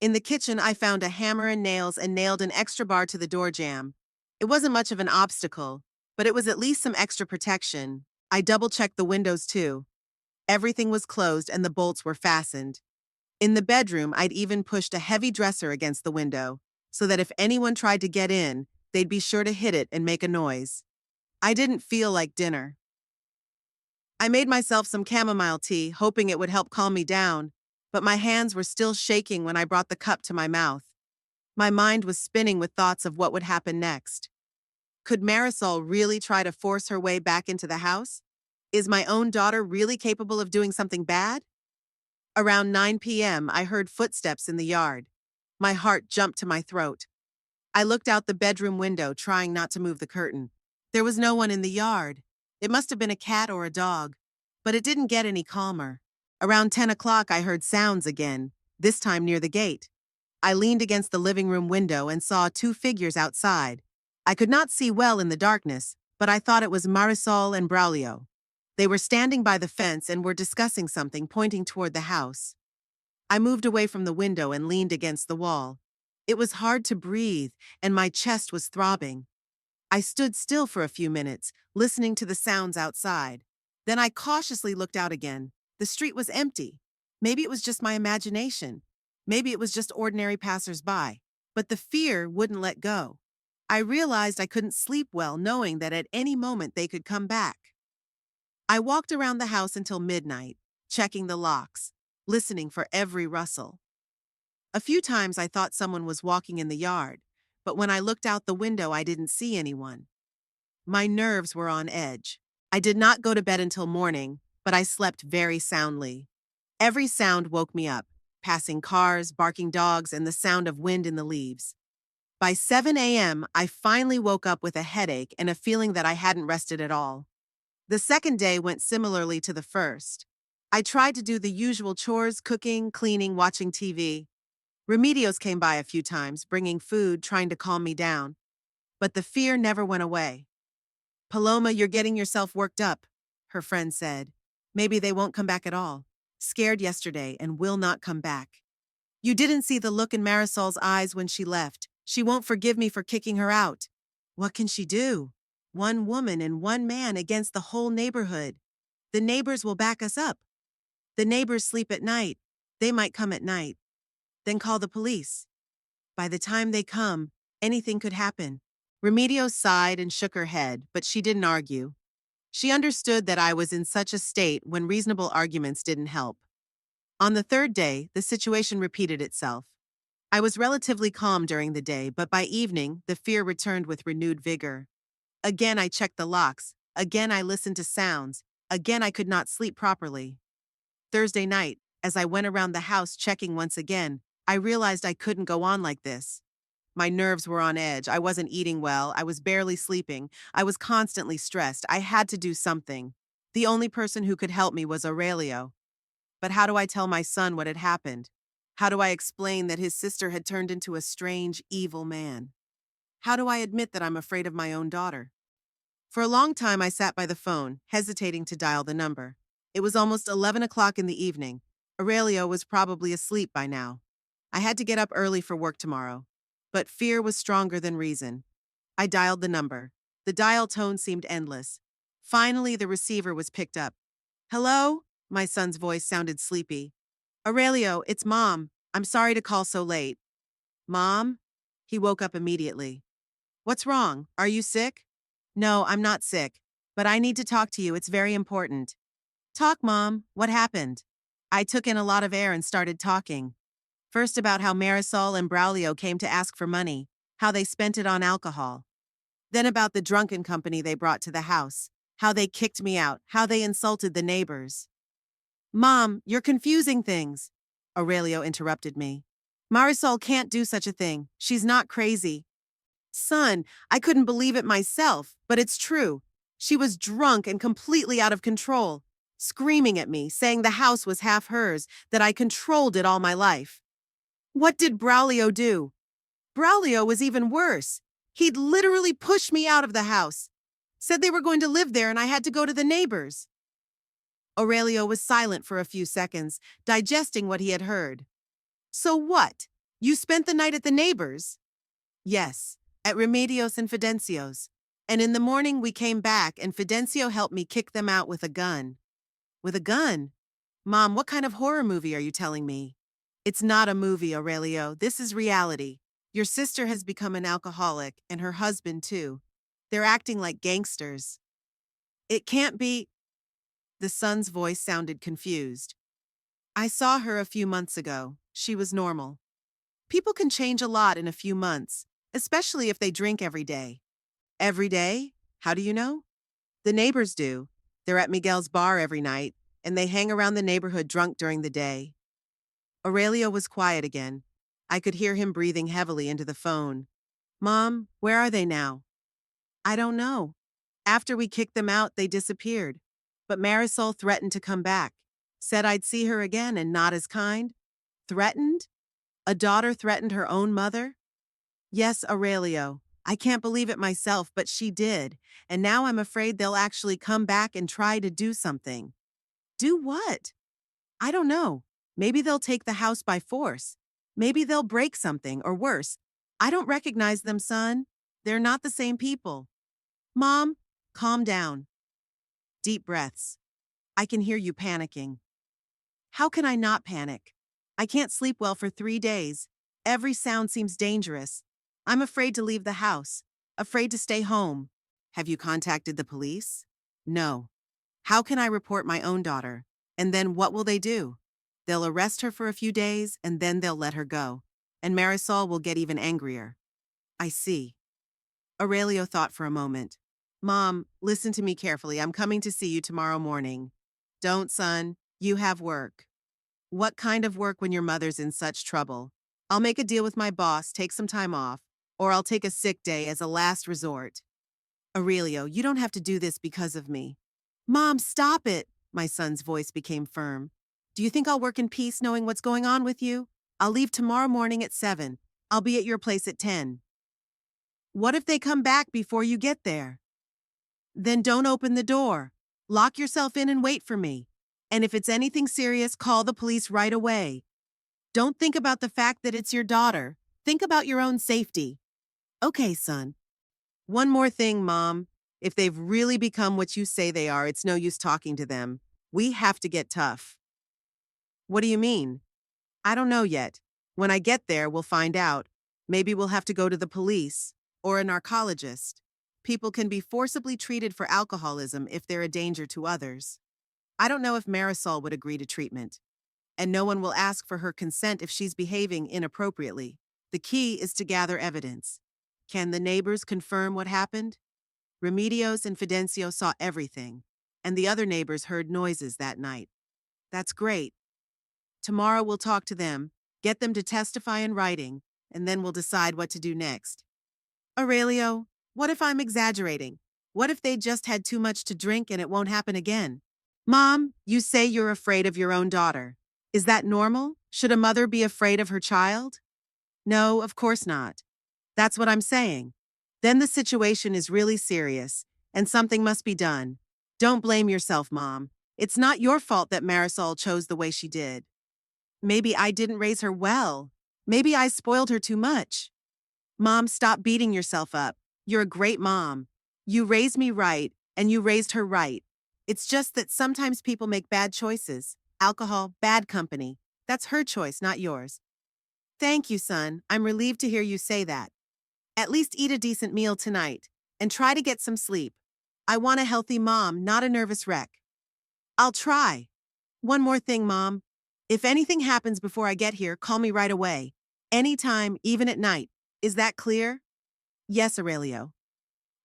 In the kitchen, I found a hammer and nails and nailed an extra bar to the door jamb. It wasn't much of an obstacle, but it was at least some extra protection. I double-checked the windows too. Everything was closed and the bolts were fastened. In the bedroom, I'd even pushed a heavy dresser against the window, so that if anyone tried to get in, they'd be sure to hit it and make a noise. I didn't feel like dinner. I made myself some chamomile tea, hoping it would help calm me down, but my hands were still shaking when I brought the cup to my mouth. My mind was spinning with thoughts of what would happen next. Could Marisol really try to force her way back into the house? Is my own daughter really capable of doing something bad? Around 9 p.m., I heard footsteps in the yard. My heart jumped to my throat. I looked out the bedroom window, trying not to move the curtain. There was no one in the yard. It must have been a cat or a dog, but it didn't get any calmer. Around 10 o'clock, I heard sounds again, this time near the gate. I leaned against the living room window and saw 2 figures outside. I could not see well in the darkness, but I thought it was Marisol and Braulio. They were standing by the fence and were discussing something, pointing toward the house. I moved away from the window and leaned against the wall. It was hard to breathe, and my chest was throbbing. I stood still for a few minutes, listening to the sounds outside. Then I cautiously looked out again. The street was empty. Maybe it was just my imagination. Maybe it was just ordinary passers-by. But the fear wouldn't let go. I realized I couldn't sleep well knowing that at any moment they could come back. I walked around the house until midnight, checking the locks, listening for every rustle. A few times I thought someone was walking in the yard, but when I looked out the window, I didn't see anyone. My nerves were on edge. I did not go to bed until morning, but I slept very soundly. Every sound woke me up: passing cars, barking dogs, and the sound of wind in the leaves. By 7 a.m., I finally woke up with a headache and a feeling that I hadn't rested at all. The second day went similarly to the first. I tried to do the usual chores: cooking, cleaning, watching TV. Remedios came by a few times, bringing food, trying to calm me down. But the fear never went away. "Paloma, you're getting yourself worked up," her friend said. "Maybe they won't come back at all. Scared yesterday and will not come back. You didn't see the look in Marisol's eyes when she left. She won't forgive me for kicking her out." What can she do? One woman and one man against the whole neighborhood. The neighbors will back us up. The neighbors sleep at night. They might come at night. Then call the police. By the time they come, anything could happen. Remedios sighed and shook her head, but she didn't argue. She understood that I was in such a state when reasonable arguments didn't help. On the third day, the situation repeated itself. I was relatively calm during the day, but by evening, the fear returned with renewed vigor. Again, I checked the locks. Again, I listened to sounds. Again, I could not sleep properly. Thursday night, as I went around the house checking once again, I realized I couldn't go on like this. My nerves were on edge. I wasn't eating well. I was barely sleeping. I was constantly stressed. I had to do something. The only person who could help me was Aurelio. But how do I tell my son what had happened? How do I explain that his sister had turned into a strange, evil man? How do I admit that I'm afraid of my own daughter? For a long time, I sat by the phone, hesitating to dial the number. It was almost 11 o'clock in the evening. Aurelio was probably asleep by now. I had to get up early for work tomorrow. But fear was stronger than reason. I dialed the number. The dial tone seemed endless. Finally, the receiver was picked up. "Hello?" My son's voice sounded sleepy. "Aurelio, it's Mom. I'm sorry to call so late." "Mom?" He woke up immediately. "What's wrong? Are you sick?" "No, I'm not sick. But I need to talk to you. It's very important." "Talk, Mom. What happened?" I took in a lot of air and started talking. First about how Marisol and Braulio came to ask for money, how they spent it on alcohol. Then about the drunken company they brought to the house, how they kicked me out, how they insulted the neighbors. "Mom, you're confusing things," Aurelio interrupted me. "Marisol can't do such a thing. She's not crazy." "Son, I couldn't believe it myself, but it's true. She was drunk and completely out of control, screaming at me, saying the house was half hers, that I controlled it all my life." "What did Braulio do?" "Braulio was even worse. He'd literally pushed me out of the house. Said they were going to live there and I had to go to the neighbors." Aurelio was silent for a few seconds, digesting what he had heard. "So what? You spent the night at the neighbors?" "Yes, at Remedios and Fidencio's. And in the morning we came back and Fidencio helped me kick them out with a gun." "With a gun? Mom, what kind of horror movie are you telling me?" "It's not a movie, Aurelio. This is reality. Your sister has become an alcoholic, and her husband too. They're acting like gangsters." "It can't be." The son's voice sounded confused. "I saw her a few months ago. She was normal. People can change a lot in a few months, especially if they drink every day." "Every day? How do you know?" "The neighbors do. They're at Miguel's bar every night, and they hang around the neighborhood drunk during the day." Aurelio was quiet again. I could hear him breathing heavily into the phone. "Mom, where are they now?" "I don't know. After we kicked them out, they disappeared. But Marisol threatened to come back. Said I'd see her again and not as kind." "Threatened? A daughter threatened her own mother?" "Yes, Aurelio. I can't believe it myself, but she did. And now I'm afraid they'll actually come back and try to do something." "Do what?" "I don't know. Maybe they'll take the house by force. Maybe they'll break something, or worse. I don't recognize them, son. They're not the same people." "Mom, calm down." Deep breaths. "I can hear you panicking." "How can I not panic? I can't sleep well for 3 days. Every sound seems dangerous. I'm afraid to leave the house. afraid to stay home. Have you contacted the police? No. How can I report my own daughter? And then what will they do? They'll arrest her for a few days and then they'll let her go. And Marisol will get even angrier. I see. Aurelio thought for a moment. Mom, listen to me carefully. I'm coming to see you tomorrow morning. Don't, son. You have work. What kind of work when your mother's in such trouble? I'll make a deal with my boss, take some time off, or I'll take a sick day as a last resort. Aurelio, you don't have to do this because of me. Mom, stop it. My son's voice became firm. Do you think I'll work in peace knowing what's going on with you? I'll leave tomorrow morning at 7. I'll be at your place at 10. What if they come back before you get there? Then don't open the door. Lock yourself in and wait for me. And if it's anything serious, call the police right away. Don't think about the fact that it's your daughter. Think about your own safety. Okay, son. One more thing, Mom. If they've really become what you say they are, it's no use talking to them. We have to get tough. What do you mean? I don't know yet. When I get there, we'll find out. Maybe we'll have to go to the police or a narcologist. People can be forcibly treated for alcoholism if they're a danger to others. I don't know if Marisol would agree to treatment. And no one will ask for her consent if she's behaving inappropriately. The key is to gather evidence. Can the neighbors confirm what happened? Remedios and Fidencio saw everything, and the other neighbors heard noises that night. That's great. Tomorrow we'll talk to them, get them to testify in writing, and then we'll decide what to do next. Aurelio, what if I'm exaggerating? What if they just had too much to drink and it won't happen again? Mom, you say you're afraid of your own daughter. Is that normal? Should a mother be afraid of her child? No, of course not. That's what I'm saying. Then the situation is really serious, and something must be done. Don't blame yourself, Mom. It's not your fault that Marisol chose the way she did. Maybe I didn't raise her well. Maybe I spoiled her too much. Mom, stop beating yourself up. You're a great mom. You raised me right, and you raised her right. It's just that sometimes people make bad choices. Alcohol, bad company. That's her choice, not yours. Thank you, son. I'm relieved to hear you say that. At least eat a decent meal tonight, and try to get some sleep. I want a healthy mom, not a nervous wreck. I'll try. One more thing, Mom. If anything happens before I get here, call me right away. Anytime, even at night. Is that clear? Yes, Aurelio.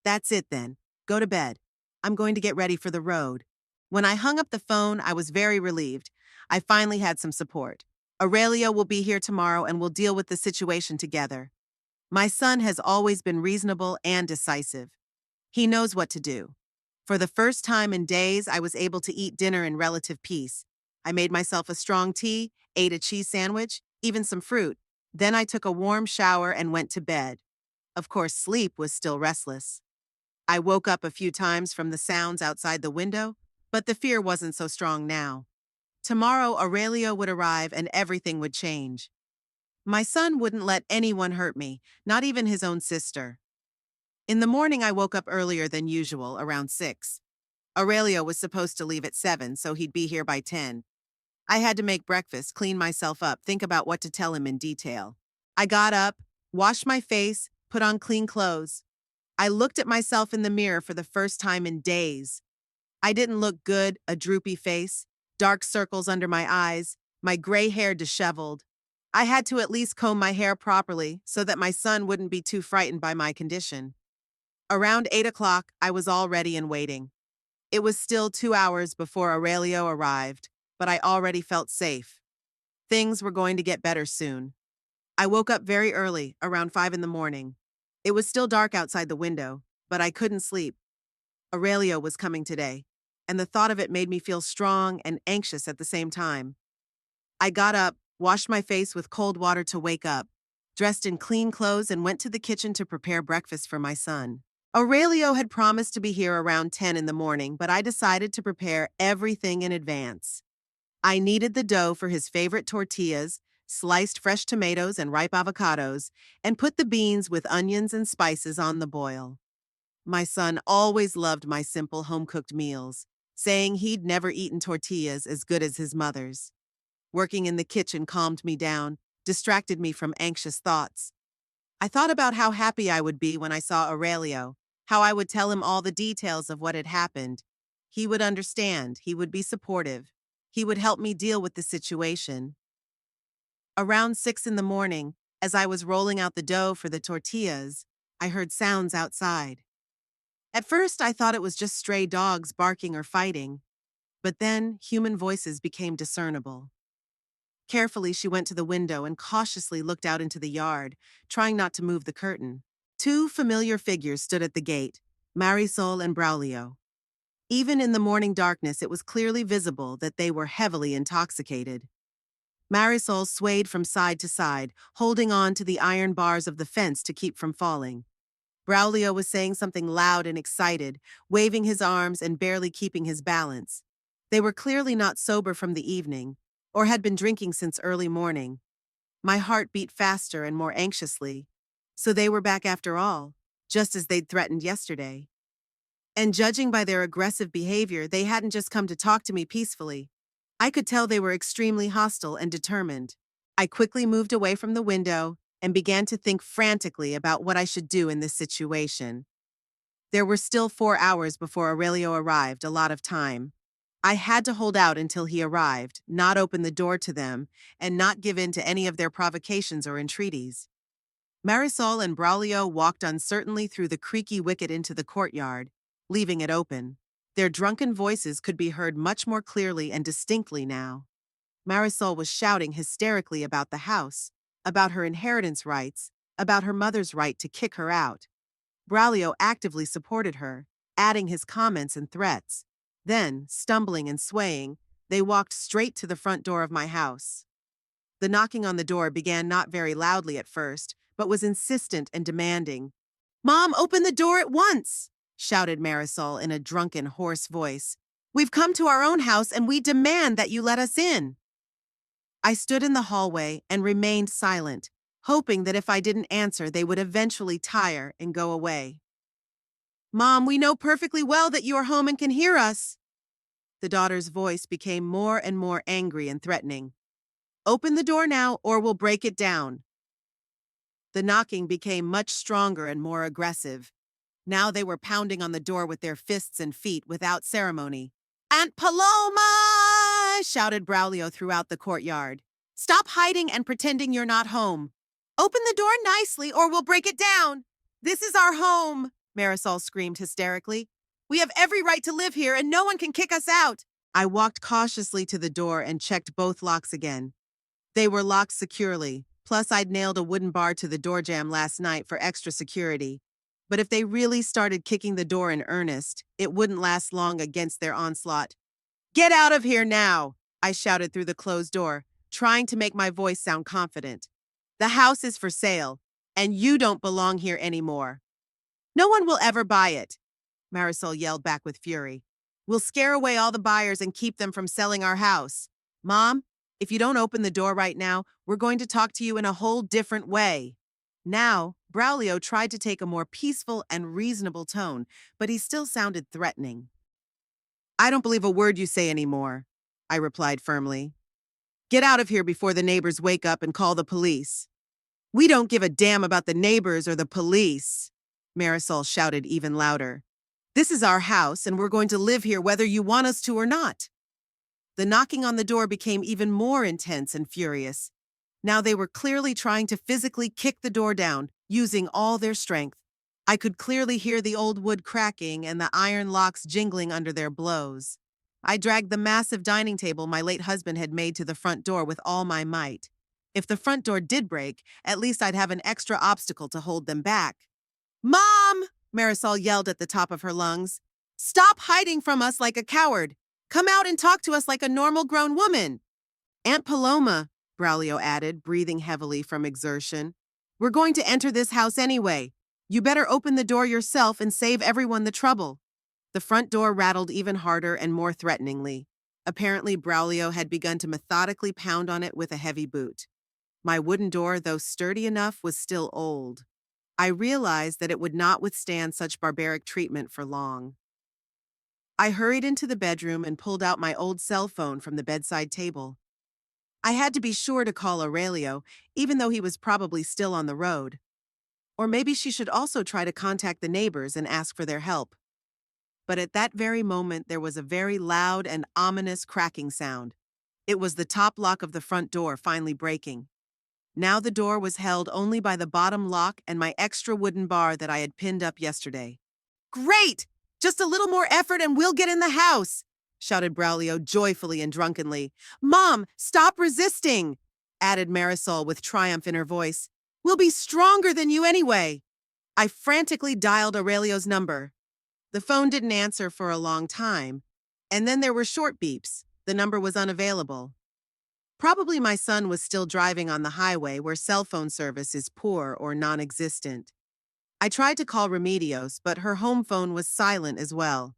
That's it then. Go to bed. I'm going to get ready for the road. When I hung up the phone, I was very relieved. I finally had some support. Aurelio will be here tomorrow and we'll deal with the situation together. My son has always been reasonable and decisive. He knows what to do. For the first time in days, I was able to eat dinner in relative peace. I made myself a strong tea, ate a cheese sandwich, even some fruit. Then I took a warm shower and went to bed. Of course, sleep was still restless. I woke up a few times from the sounds outside the window, but the fear wasn't so strong now. Tomorrow, Aurelio would arrive and everything would change. My son wouldn't let anyone hurt me, not even his own sister. In the morning, I woke up earlier than usual, around 6. Aurelio was supposed to leave at 7, so he'd be here by 10. I had to make breakfast, clean myself up, think about what to tell him in detail. I got up, washed my face, put on clean clothes. I looked at myself in the mirror for the first time in days. I didn't look good, a droopy face, dark circles under my eyes, my gray hair disheveled. I had to at least comb my hair properly so that my son wouldn't be too frightened by my condition. Around 8 o'clock, I was all ready and waiting. It was still 2 hours before Aurelio arrived, but I already felt safe. Things were going to get better soon. I woke up very early, around 5 in the morning. It was still dark outside the window, but I couldn't sleep. Aurelio was coming today, and the thought of it made me feel strong and anxious at the same time. I got up, washed my face with cold water to wake up, dressed in clean clothes and went to the kitchen to prepare breakfast for my son. Aurelio had promised to be here around 10 in the morning, but I decided to prepare everything in advance. I kneaded the dough for his favorite tortillas, sliced fresh tomatoes and ripe avocados, and put the beans with onions and spices on the boil. My son always loved my simple home-cooked meals, saying he'd never eaten tortillas as good as his mother's. Working in the kitchen calmed me down, distracted me from anxious thoughts. I thought about how happy I would be when I saw Aurelio, how I would tell him all the details of what had happened. He would understand, he would be supportive, he would help me deal with the situation. Around 6 in the morning, as I was rolling out the dough for the tortillas, I heard sounds outside. At first, I thought it was just stray dogs barking or fighting, but then human voices became discernible. Carefully, she went to the window and cautiously looked out into the yard, trying not to move the curtain. Two familiar figures stood at the gate, Marisol and Braulio. Even in the morning darkness, it was clearly visible that they were heavily intoxicated. Marisol swayed from side to side, holding on to the iron bars of the fence to keep from falling. Braulio was saying something loud and excited, waving his arms and barely keeping his balance. They were clearly not sober from the evening, or had been drinking since early morning. My heart beat faster and more anxiously. So they were back after all, just as they'd threatened yesterday. And judging by their aggressive behavior, they hadn't just come to talk to me peacefully. I could tell they were extremely hostile and determined. I quickly moved away from the window and began to think frantically about what I should do in this situation. There were still 4 hours before Aurelio arrived, a lot of time. I had to hold out until he arrived, not open the door to them, and not give in to any of their provocations or entreaties. Marisol and Braulio walked uncertainly through the creaky wicket into the courtyard, leaving it open. Their drunken voices could be heard much more clearly and distinctly now. Marisol was shouting hysterically about the house, about her inheritance rights, about her mother's right to kick her out. Braulio actively supported her, adding his comments and threats. Then, stumbling and swaying, they walked straight to the front door of my house. The knocking on the door began not very loudly at first, but was insistent and demanding. "Mom, open the door at once!" shouted Marisol in a drunken, hoarse voice. "We've come to our own house and we demand that you let us in." I stood in the hallway and remained silent, hoping that if I didn't answer, they would eventually tire and go away. "Mom, we know perfectly well that you are home and can hear us." The daughter's voice became more and more angry and threatening. "Open the door now or we'll break it down." The knocking became much stronger and more aggressive. Now they were pounding on the door with their fists and feet without ceremony. "Aunt Paloma!" shouted Braulio throughout the courtyard. "Stop hiding and pretending you're not home. Open the door nicely or we'll break it down." "This is our home," Marisol screamed hysterically. "We have every right to live here and no one can kick us out." I walked cautiously to the door and checked both locks again. They were locked securely, plus I'd nailed a wooden bar to the door jamb last night for extra security. But if they really started kicking the door in earnest, it wouldn't last long against their onslaught. "Get out of here now!" I shouted through the closed door, trying to make my voice sound confident. "The house is for sale, and you don't belong here anymore." "No one will ever buy it," Marisol yelled back with fury. "We'll scare away all the buyers and keep them from selling our house. Mom, if you don't open the door right now, we're going to talk to you in a whole different way." Now, Braulio tried to take a more peaceful and reasonable tone, but he still sounded threatening. "I don't believe a word you say anymore," I replied firmly. "Get out of here before the neighbors wake up and call the police." "We don't give a damn about the neighbors or the police," Marisol shouted even louder. "This is our house and we're going to live here whether you want us to or not." The knocking on the door became even more intense and furious. Now they were clearly trying to physically kick the door down, using all their strength. I could clearly hear the old wood cracking and the iron locks jingling under their blows. I dragged the massive dining table my late husband had made to the front door with all my might. If the front door did break, at least I'd have an extra obstacle to hold them back. "Mom!" Marisol yelled at the top of her lungs. "Stop hiding from us like a coward. Come out and talk to us like a normal grown woman." "Aunt Paloma," Braulio added, breathing heavily from exertion, "we're going to enter this house anyway. You better open the door yourself and save everyone the trouble." The front door rattled even harder and more threateningly. Apparently, Braulio had begun to methodically pound on it with a heavy boot. My wooden door, though sturdy enough, was still old. I realized that it would not withstand such barbaric treatment for long. I hurried into the bedroom and pulled out my old cell phone from the bedside table. I had to be sure to call Aurelio, even though he was probably still on the road. Or maybe she should also try to contact the neighbors and ask for their help. But at that very moment, there was a very loud and ominous cracking sound. It was the top lock of the front door finally breaking. Now the door was held only by the bottom lock and my extra wooden bar that I had pinned up yesterday. Great! Just a little more effort and we'll get in the house, shouted Braulio joyfully and drunkenly. Mom, stop resisting, added Marisol with triumph in her voice. We'll be stronger than you anyway. I frantically dialed Aurelio's number. The phone didn't answer for a long time, and then there were short beeps. The number was unavailable. Probably my son was still driving on the highway where cell phone service is poor or non-existent. I tried to call Remedios, but her home phone was silent as well.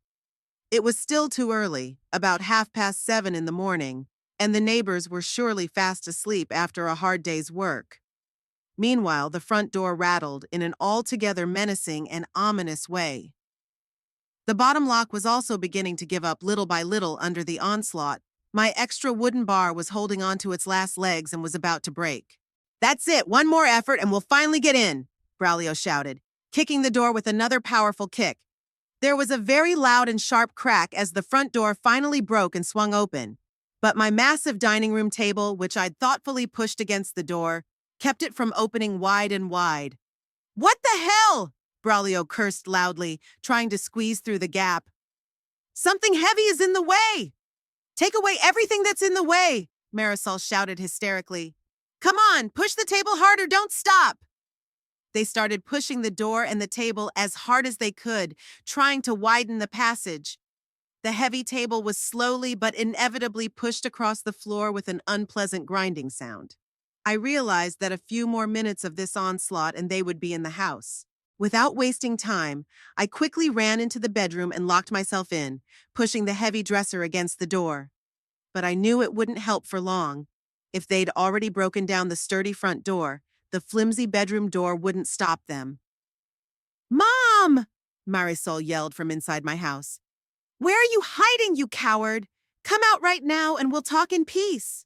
It was still too early, about 7:30 in the morning, and the neighbors were surely fast asleep after a hard day's work. Meanwhile, the front door rattled in an altogether menacing and ominous way. The bottom lock was also beginning to give up little by little under the onslaught. My extra wooden bar was holding on to its last legs and was about to break. That's it, one more effort and we'll finally get in, Braulio shouted, kicking the door with another powerful kick. There was a very loud and sharp crack as the front door finally broke and swung open. But my massive dining room table, which I'd thoughtfully pushed against the door, kept it from opening wide and wide. What the hell? Braulio cursed loudly, trying to squeeze through the gap. Something heavy is in the way! Take away everything that's in the way, Marisol shouted hysterically. Come on, push the table harder, don't stop! They started pushing the door and the table as hard as they could, trying to widen the passage. The heavy table was slowly but inevitably pushed across the floor with an unpleasant grinding sound. I realized that a few more minutes of this onslaught and they would be in the house. Without wasting time, I quickly ran into the bedroom and locked myself in, pushing the heavy dresser against the door. But I knew it wouldn't help for long. If they'd already broken down the sturdy front door, the flimsy bedroom door wouldn't stop them. Mom! Marisol yelled from inside my house. Where are you hiding, you coward? Come out right now and we'll talk in peace.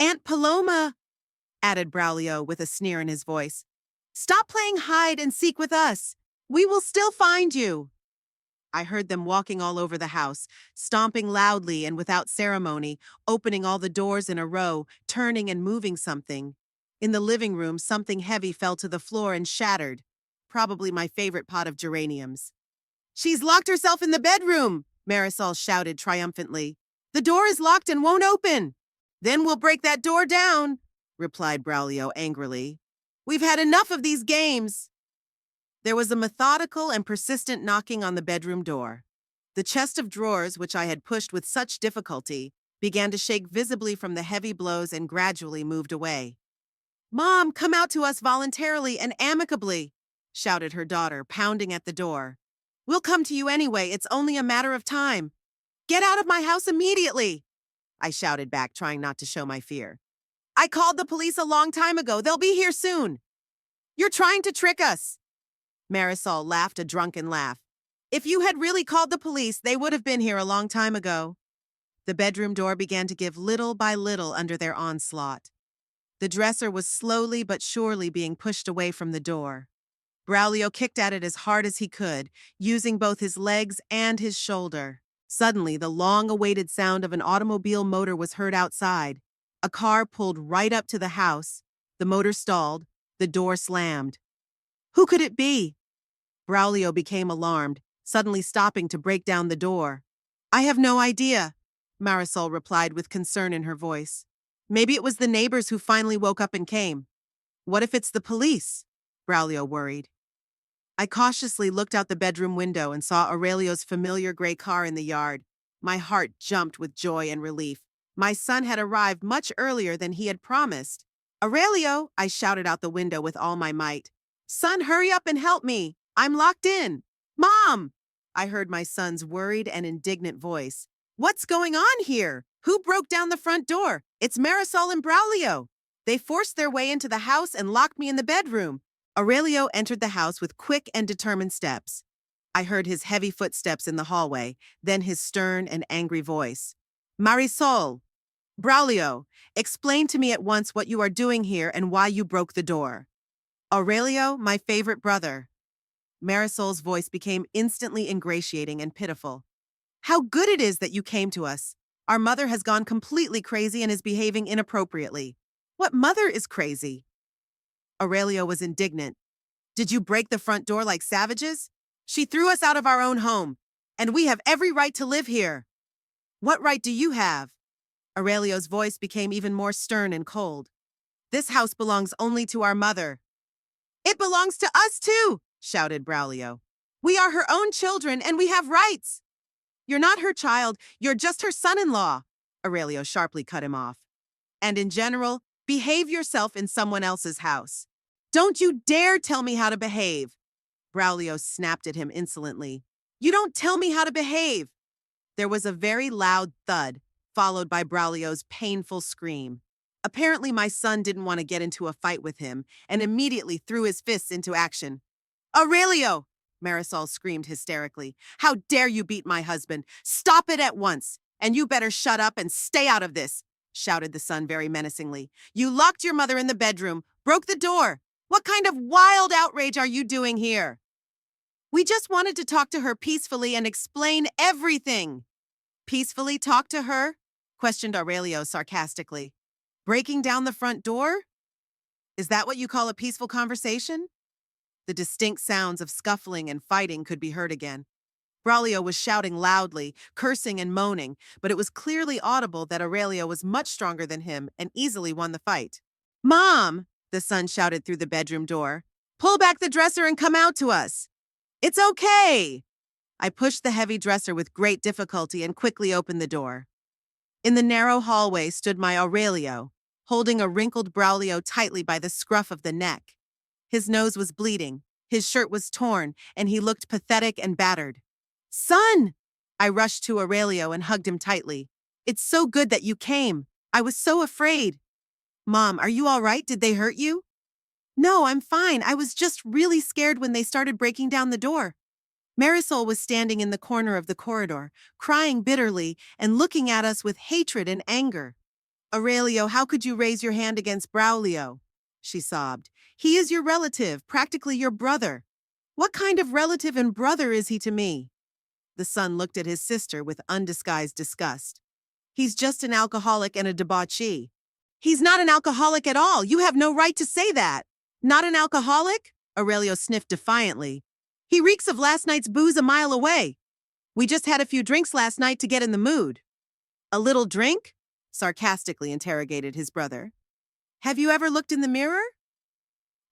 Aunt Paloma, added Braulio with a sneer in his voice. Stop playing hide and seek with us. We will still find you. I heard them walking all over the house, stomping loudly and without ceremony, opening all the doors in a row, turning and moving something. In the living room, something heavy fell to the floor and shattered. Probably my favorite pot of geraniums. She's locked herself in the bedroom, Marisol shouted triumphantly. The door is locked and won't open. Then we'll break that door down, replied Braulio angrily. We've had enough of these games. There was a methodical and persistent knocking on the bedroom door. The chest of drawers, which I had pushed with such difficulty, began to shake visibly from the heavy blows and gradually moved away. Mom, come out to us voluntarily and amicably, shouted her daughter, pounding at the door. We'll come to you anyway, it's only a matter of time. Get out of my house immediately, I shouted back, trying not to show my fear. I called the police a long time ago. They'll be here soon. You're trying to trick us. Marisol laughed a drunken laugh. If you had really called the police, they would have been here a long time ago. The bedroom door began to give little by little under their onslaught. The dresser was slowly but surely being pushed away from the door. Braulio kicked at it as hard as he could, using both his legs and his shoulder. Suddenly, the long-awaited sound of an automobile motor was heard outside. A car pulled right up to the house. The motor stalled. The door slammed. Who could it be? Braulio became alarmed, suddenly stopping to break down the door. I have no idea, Marisol replied with concern in her voice. Maybe it was the neighbors who finally woke up and came. What if it's the police? Braulio worried. I cautiously looked out the bedroom window and saw Aurelio's familiar gray car in the yard. My heart jumped with joy and relief. My son had arrived much earlier than he had promised. Aurelio, I shouted out the window with all my might. Son, hurry up and help me. I'm locked in. Mom! I heard my son's worried and indignant voice. What's going on here? Who broke down the front door? It's Marisol and Braulio. They forced their way into the house and locked me in the bedroom. Aurelio entered the house with quick and determined steps. I heard his heavy footsteps in the hallway, then his stern and angry voice. Marisol! Braulio, explain to me at once what you are doing here and why you broke the door. Aurelio, my favorite brother. Marisol's voice became instantly ingratiating and pitiful. How good it is that you came to us. Our mother has gone completely crazy and is behaving inappropriately. What mother is crazy? Aurelio was indignant. Did you break the front door like savages? She threw us out of our own home, and we have every right to live here. What right do you have? Aurelio's voice became even more stern and cold. This house belongs only to our mother. It belongs to us too, shouted Braulio. We are her own children and we have rights. You're not her child, you're just her son-in-law. Aurelio sharply cut him off. And in general, behave yourself in someone else's house. Don't you dare tell me how to behave. Braulio snapped at him insolently. You don't tell me how to behave. There was a very loud thud, followed by Braulio's painful scream. Apparently, my son didn't want to get into a fight with him and immediately threw his fists into action. Aurelio! Marisol screamed hysterically. How dare you beat my husband? Stop it at once! And you better shut up and stay out of this, shouted the son very menacingly. You locked your mother in the bedroom, broke the door. What kind of wild outrage are you doing here? We just wanted to talk to her peacefully and explain everything. Peacefully talk to her? Questioned Aurelio sarcastically. Breaking down the front door? Is that what you call a peaceful conversation? The distinct sounds of scuffling and fighting could be heard again. Braulio was shouting loudly, cursing and moaning, but it was clearly audible that Aurelio was much stronger than him and easily won the fight. Mom, the son shouted through the bedroom door. Pull back the dresser and come out to us. It's okay. I pushed the heavy dresser with great difficulty and quickly opened the door. In the narrow hallway stood my Aurelio, holding a wrinkled Braulio tightly by the scruff of the neck. His nose was bleeding, his shirt was torn, and he looked pathetic and battered. Son! I rushed to Aurelio and hugged him tightly. It's so good that you came. I was so afraid. Mom, are you all right? Did they hurt you? No, I'm fine. I was just really scared when they started breaking down the door. Marisol was standing in the corner of the corridor, crying bitterly and looking at us with hatred and anger. Aurelio, how could you raise your hand against Braulio? She sobbed. He is your relative, practically your brother. What kind of relative and brother is he to me? The son looked at his sister with undisguised disgust. He's just an alcoholic and a debauchee. He's not an alcoholic at all. You have no right to say that. Not an alcoholic? Aurelio sniffed defiantly. He reeks of last night's booze a mile away. We just had a few drinks last night to get in the mood. A little drink? Sarcastically interrogated his brother. Have you ever looked in the mirror?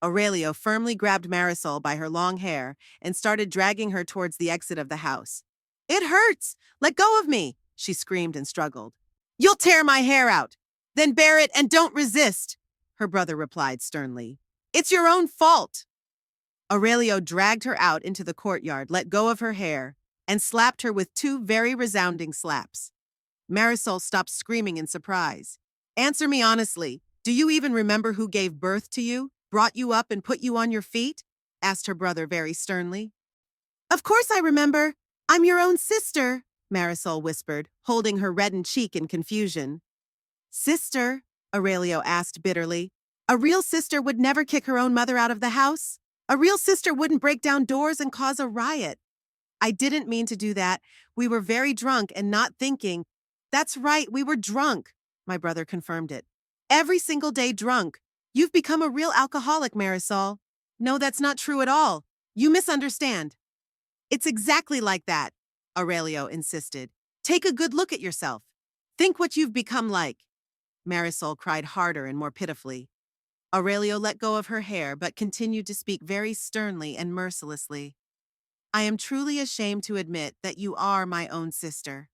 Aurelio firmly grabbed Marisol by her long hair and started dragging her towards the exit of the house. It hurts! Let go of me! She screamed and struggled. You'll tear my hair out! Then bear it and don't resist! Her brother replied sternly. It's your own fault! Aurelio dragged her out into the courtyard, let go of her hair, and slapped her with 2 very resounding slaps. Marisol stopped screaming in surprise. Answer me honestly. Do you even remember who gave birth to you, brought you up and put you on your feet? Asked her brother very sternly. Of course I remember. I'm your own sister, Marisol whispered, holding her reddened cheek in confusion. Sister? Aurelio asked bitterly. A real sister would never kick her own mother out of the house. A real sister wouldn't break down doors and cause a riot. I didn't mean to do that. We were very drunk and not thinking. That's right, we were drunk. My brother confirmed it. Every single day drunk. You've become a real alcoholic, Marisol. No, that's not true at all. You misunderstand. It's exactly like that, Aurelio insisted. Take a good look at yourself. Think what you've become like. Marisol cried harder and more pitifully. Aurelio let go of her hair but continued to speak very sternly and mercilessly. I am truly ashamed to admit that you are my own sister.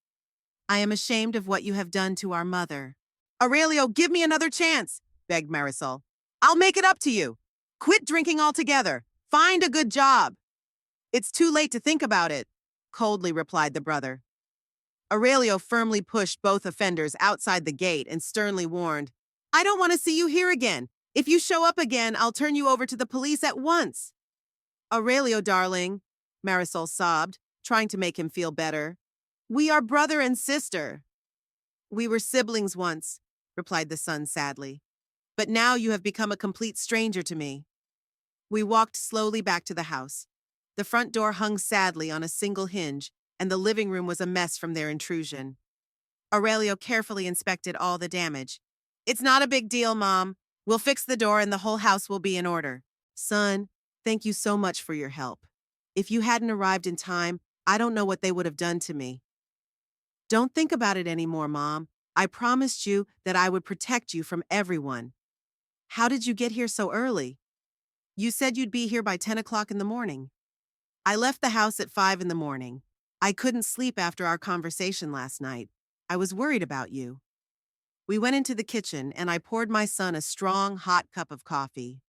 I am ashamed of what you have done to our mother. Aurelio, give me another chance, begged Marisol. I'll make it up to you. Quit drinking altogether. Find a good job. It's too late to think about it, coldly replied the brother. Aurelio firmly pushed both offenders outside the gate and sternly warned, I don't want to see you here again. If you show up again, I'll turn you over to the police at once. Aurelio, darling, Marisol sobbed, trying to make him feel better. We are brother and sister. We were siblings once, replied the son sadly. But now you have become a complete stranger to me. We walked slowly back to the house. The front door hung sadly on a single hinge, and the living room was a mess from their intrusion. Aurelio carefully inspected all the damage. It's not a big deal, Mom. We'll fix the door and the whole house will be in order. Son, thank you so much for your help. If you hadn't arrived in time, I don't know what they would have done to me. Don't think about it anymore, Mom. I promised you that I would protect you from everyone. How did you get here so early? You said you'd be here by 10 o'clock in the morning. I left the house at 5 in the morning. I couldn't sleep after our conversation last night. I was worried about you. We went into the kitchen and I poured my son a strong, hot cup of coffee.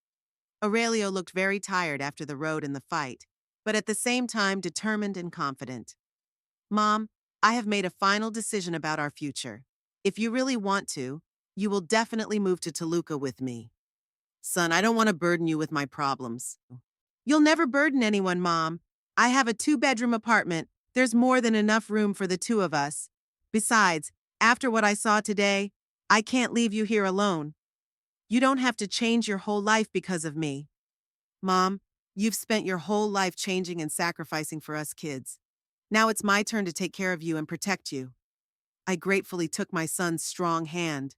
Aurelio looked very tired after the road and the fight, but at the same time determined and confident. Mom, I have made a final decision about our future. If you really want to, you will definitely move to Toluca with me. Son, I don't want to burden you with my problems. You'll never burden anyone, Mom. I have a 2-bedroom apartment. There's more than enough room for the two of us. Besides, after what I saw today, I can't leave you here alone. You don't have to change your whole life because of me. Mom, you've spent your whole life changing and sacrificing for us kids. Now it's my turn to take care of you and protect you. I gratefully took my son's strong hand.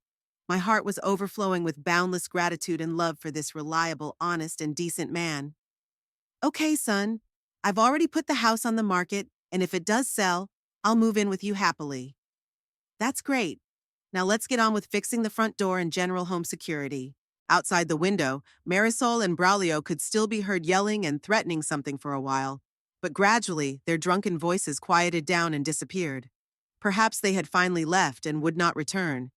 My heart was overflowing with boundless gratitude and love for this reliable, honest, and decent man. Okay, son. I've already put the house on the market, and if it does sell, I'll move in with you happily. That's great. Now let's get on with fixing the front door and general home security. Outside the window, Marisol and Braulio could still be heard yelling and threatening something for a while, but gradually their drunken voices quieted down and disappeared. Perhaps they had finally left and would not return,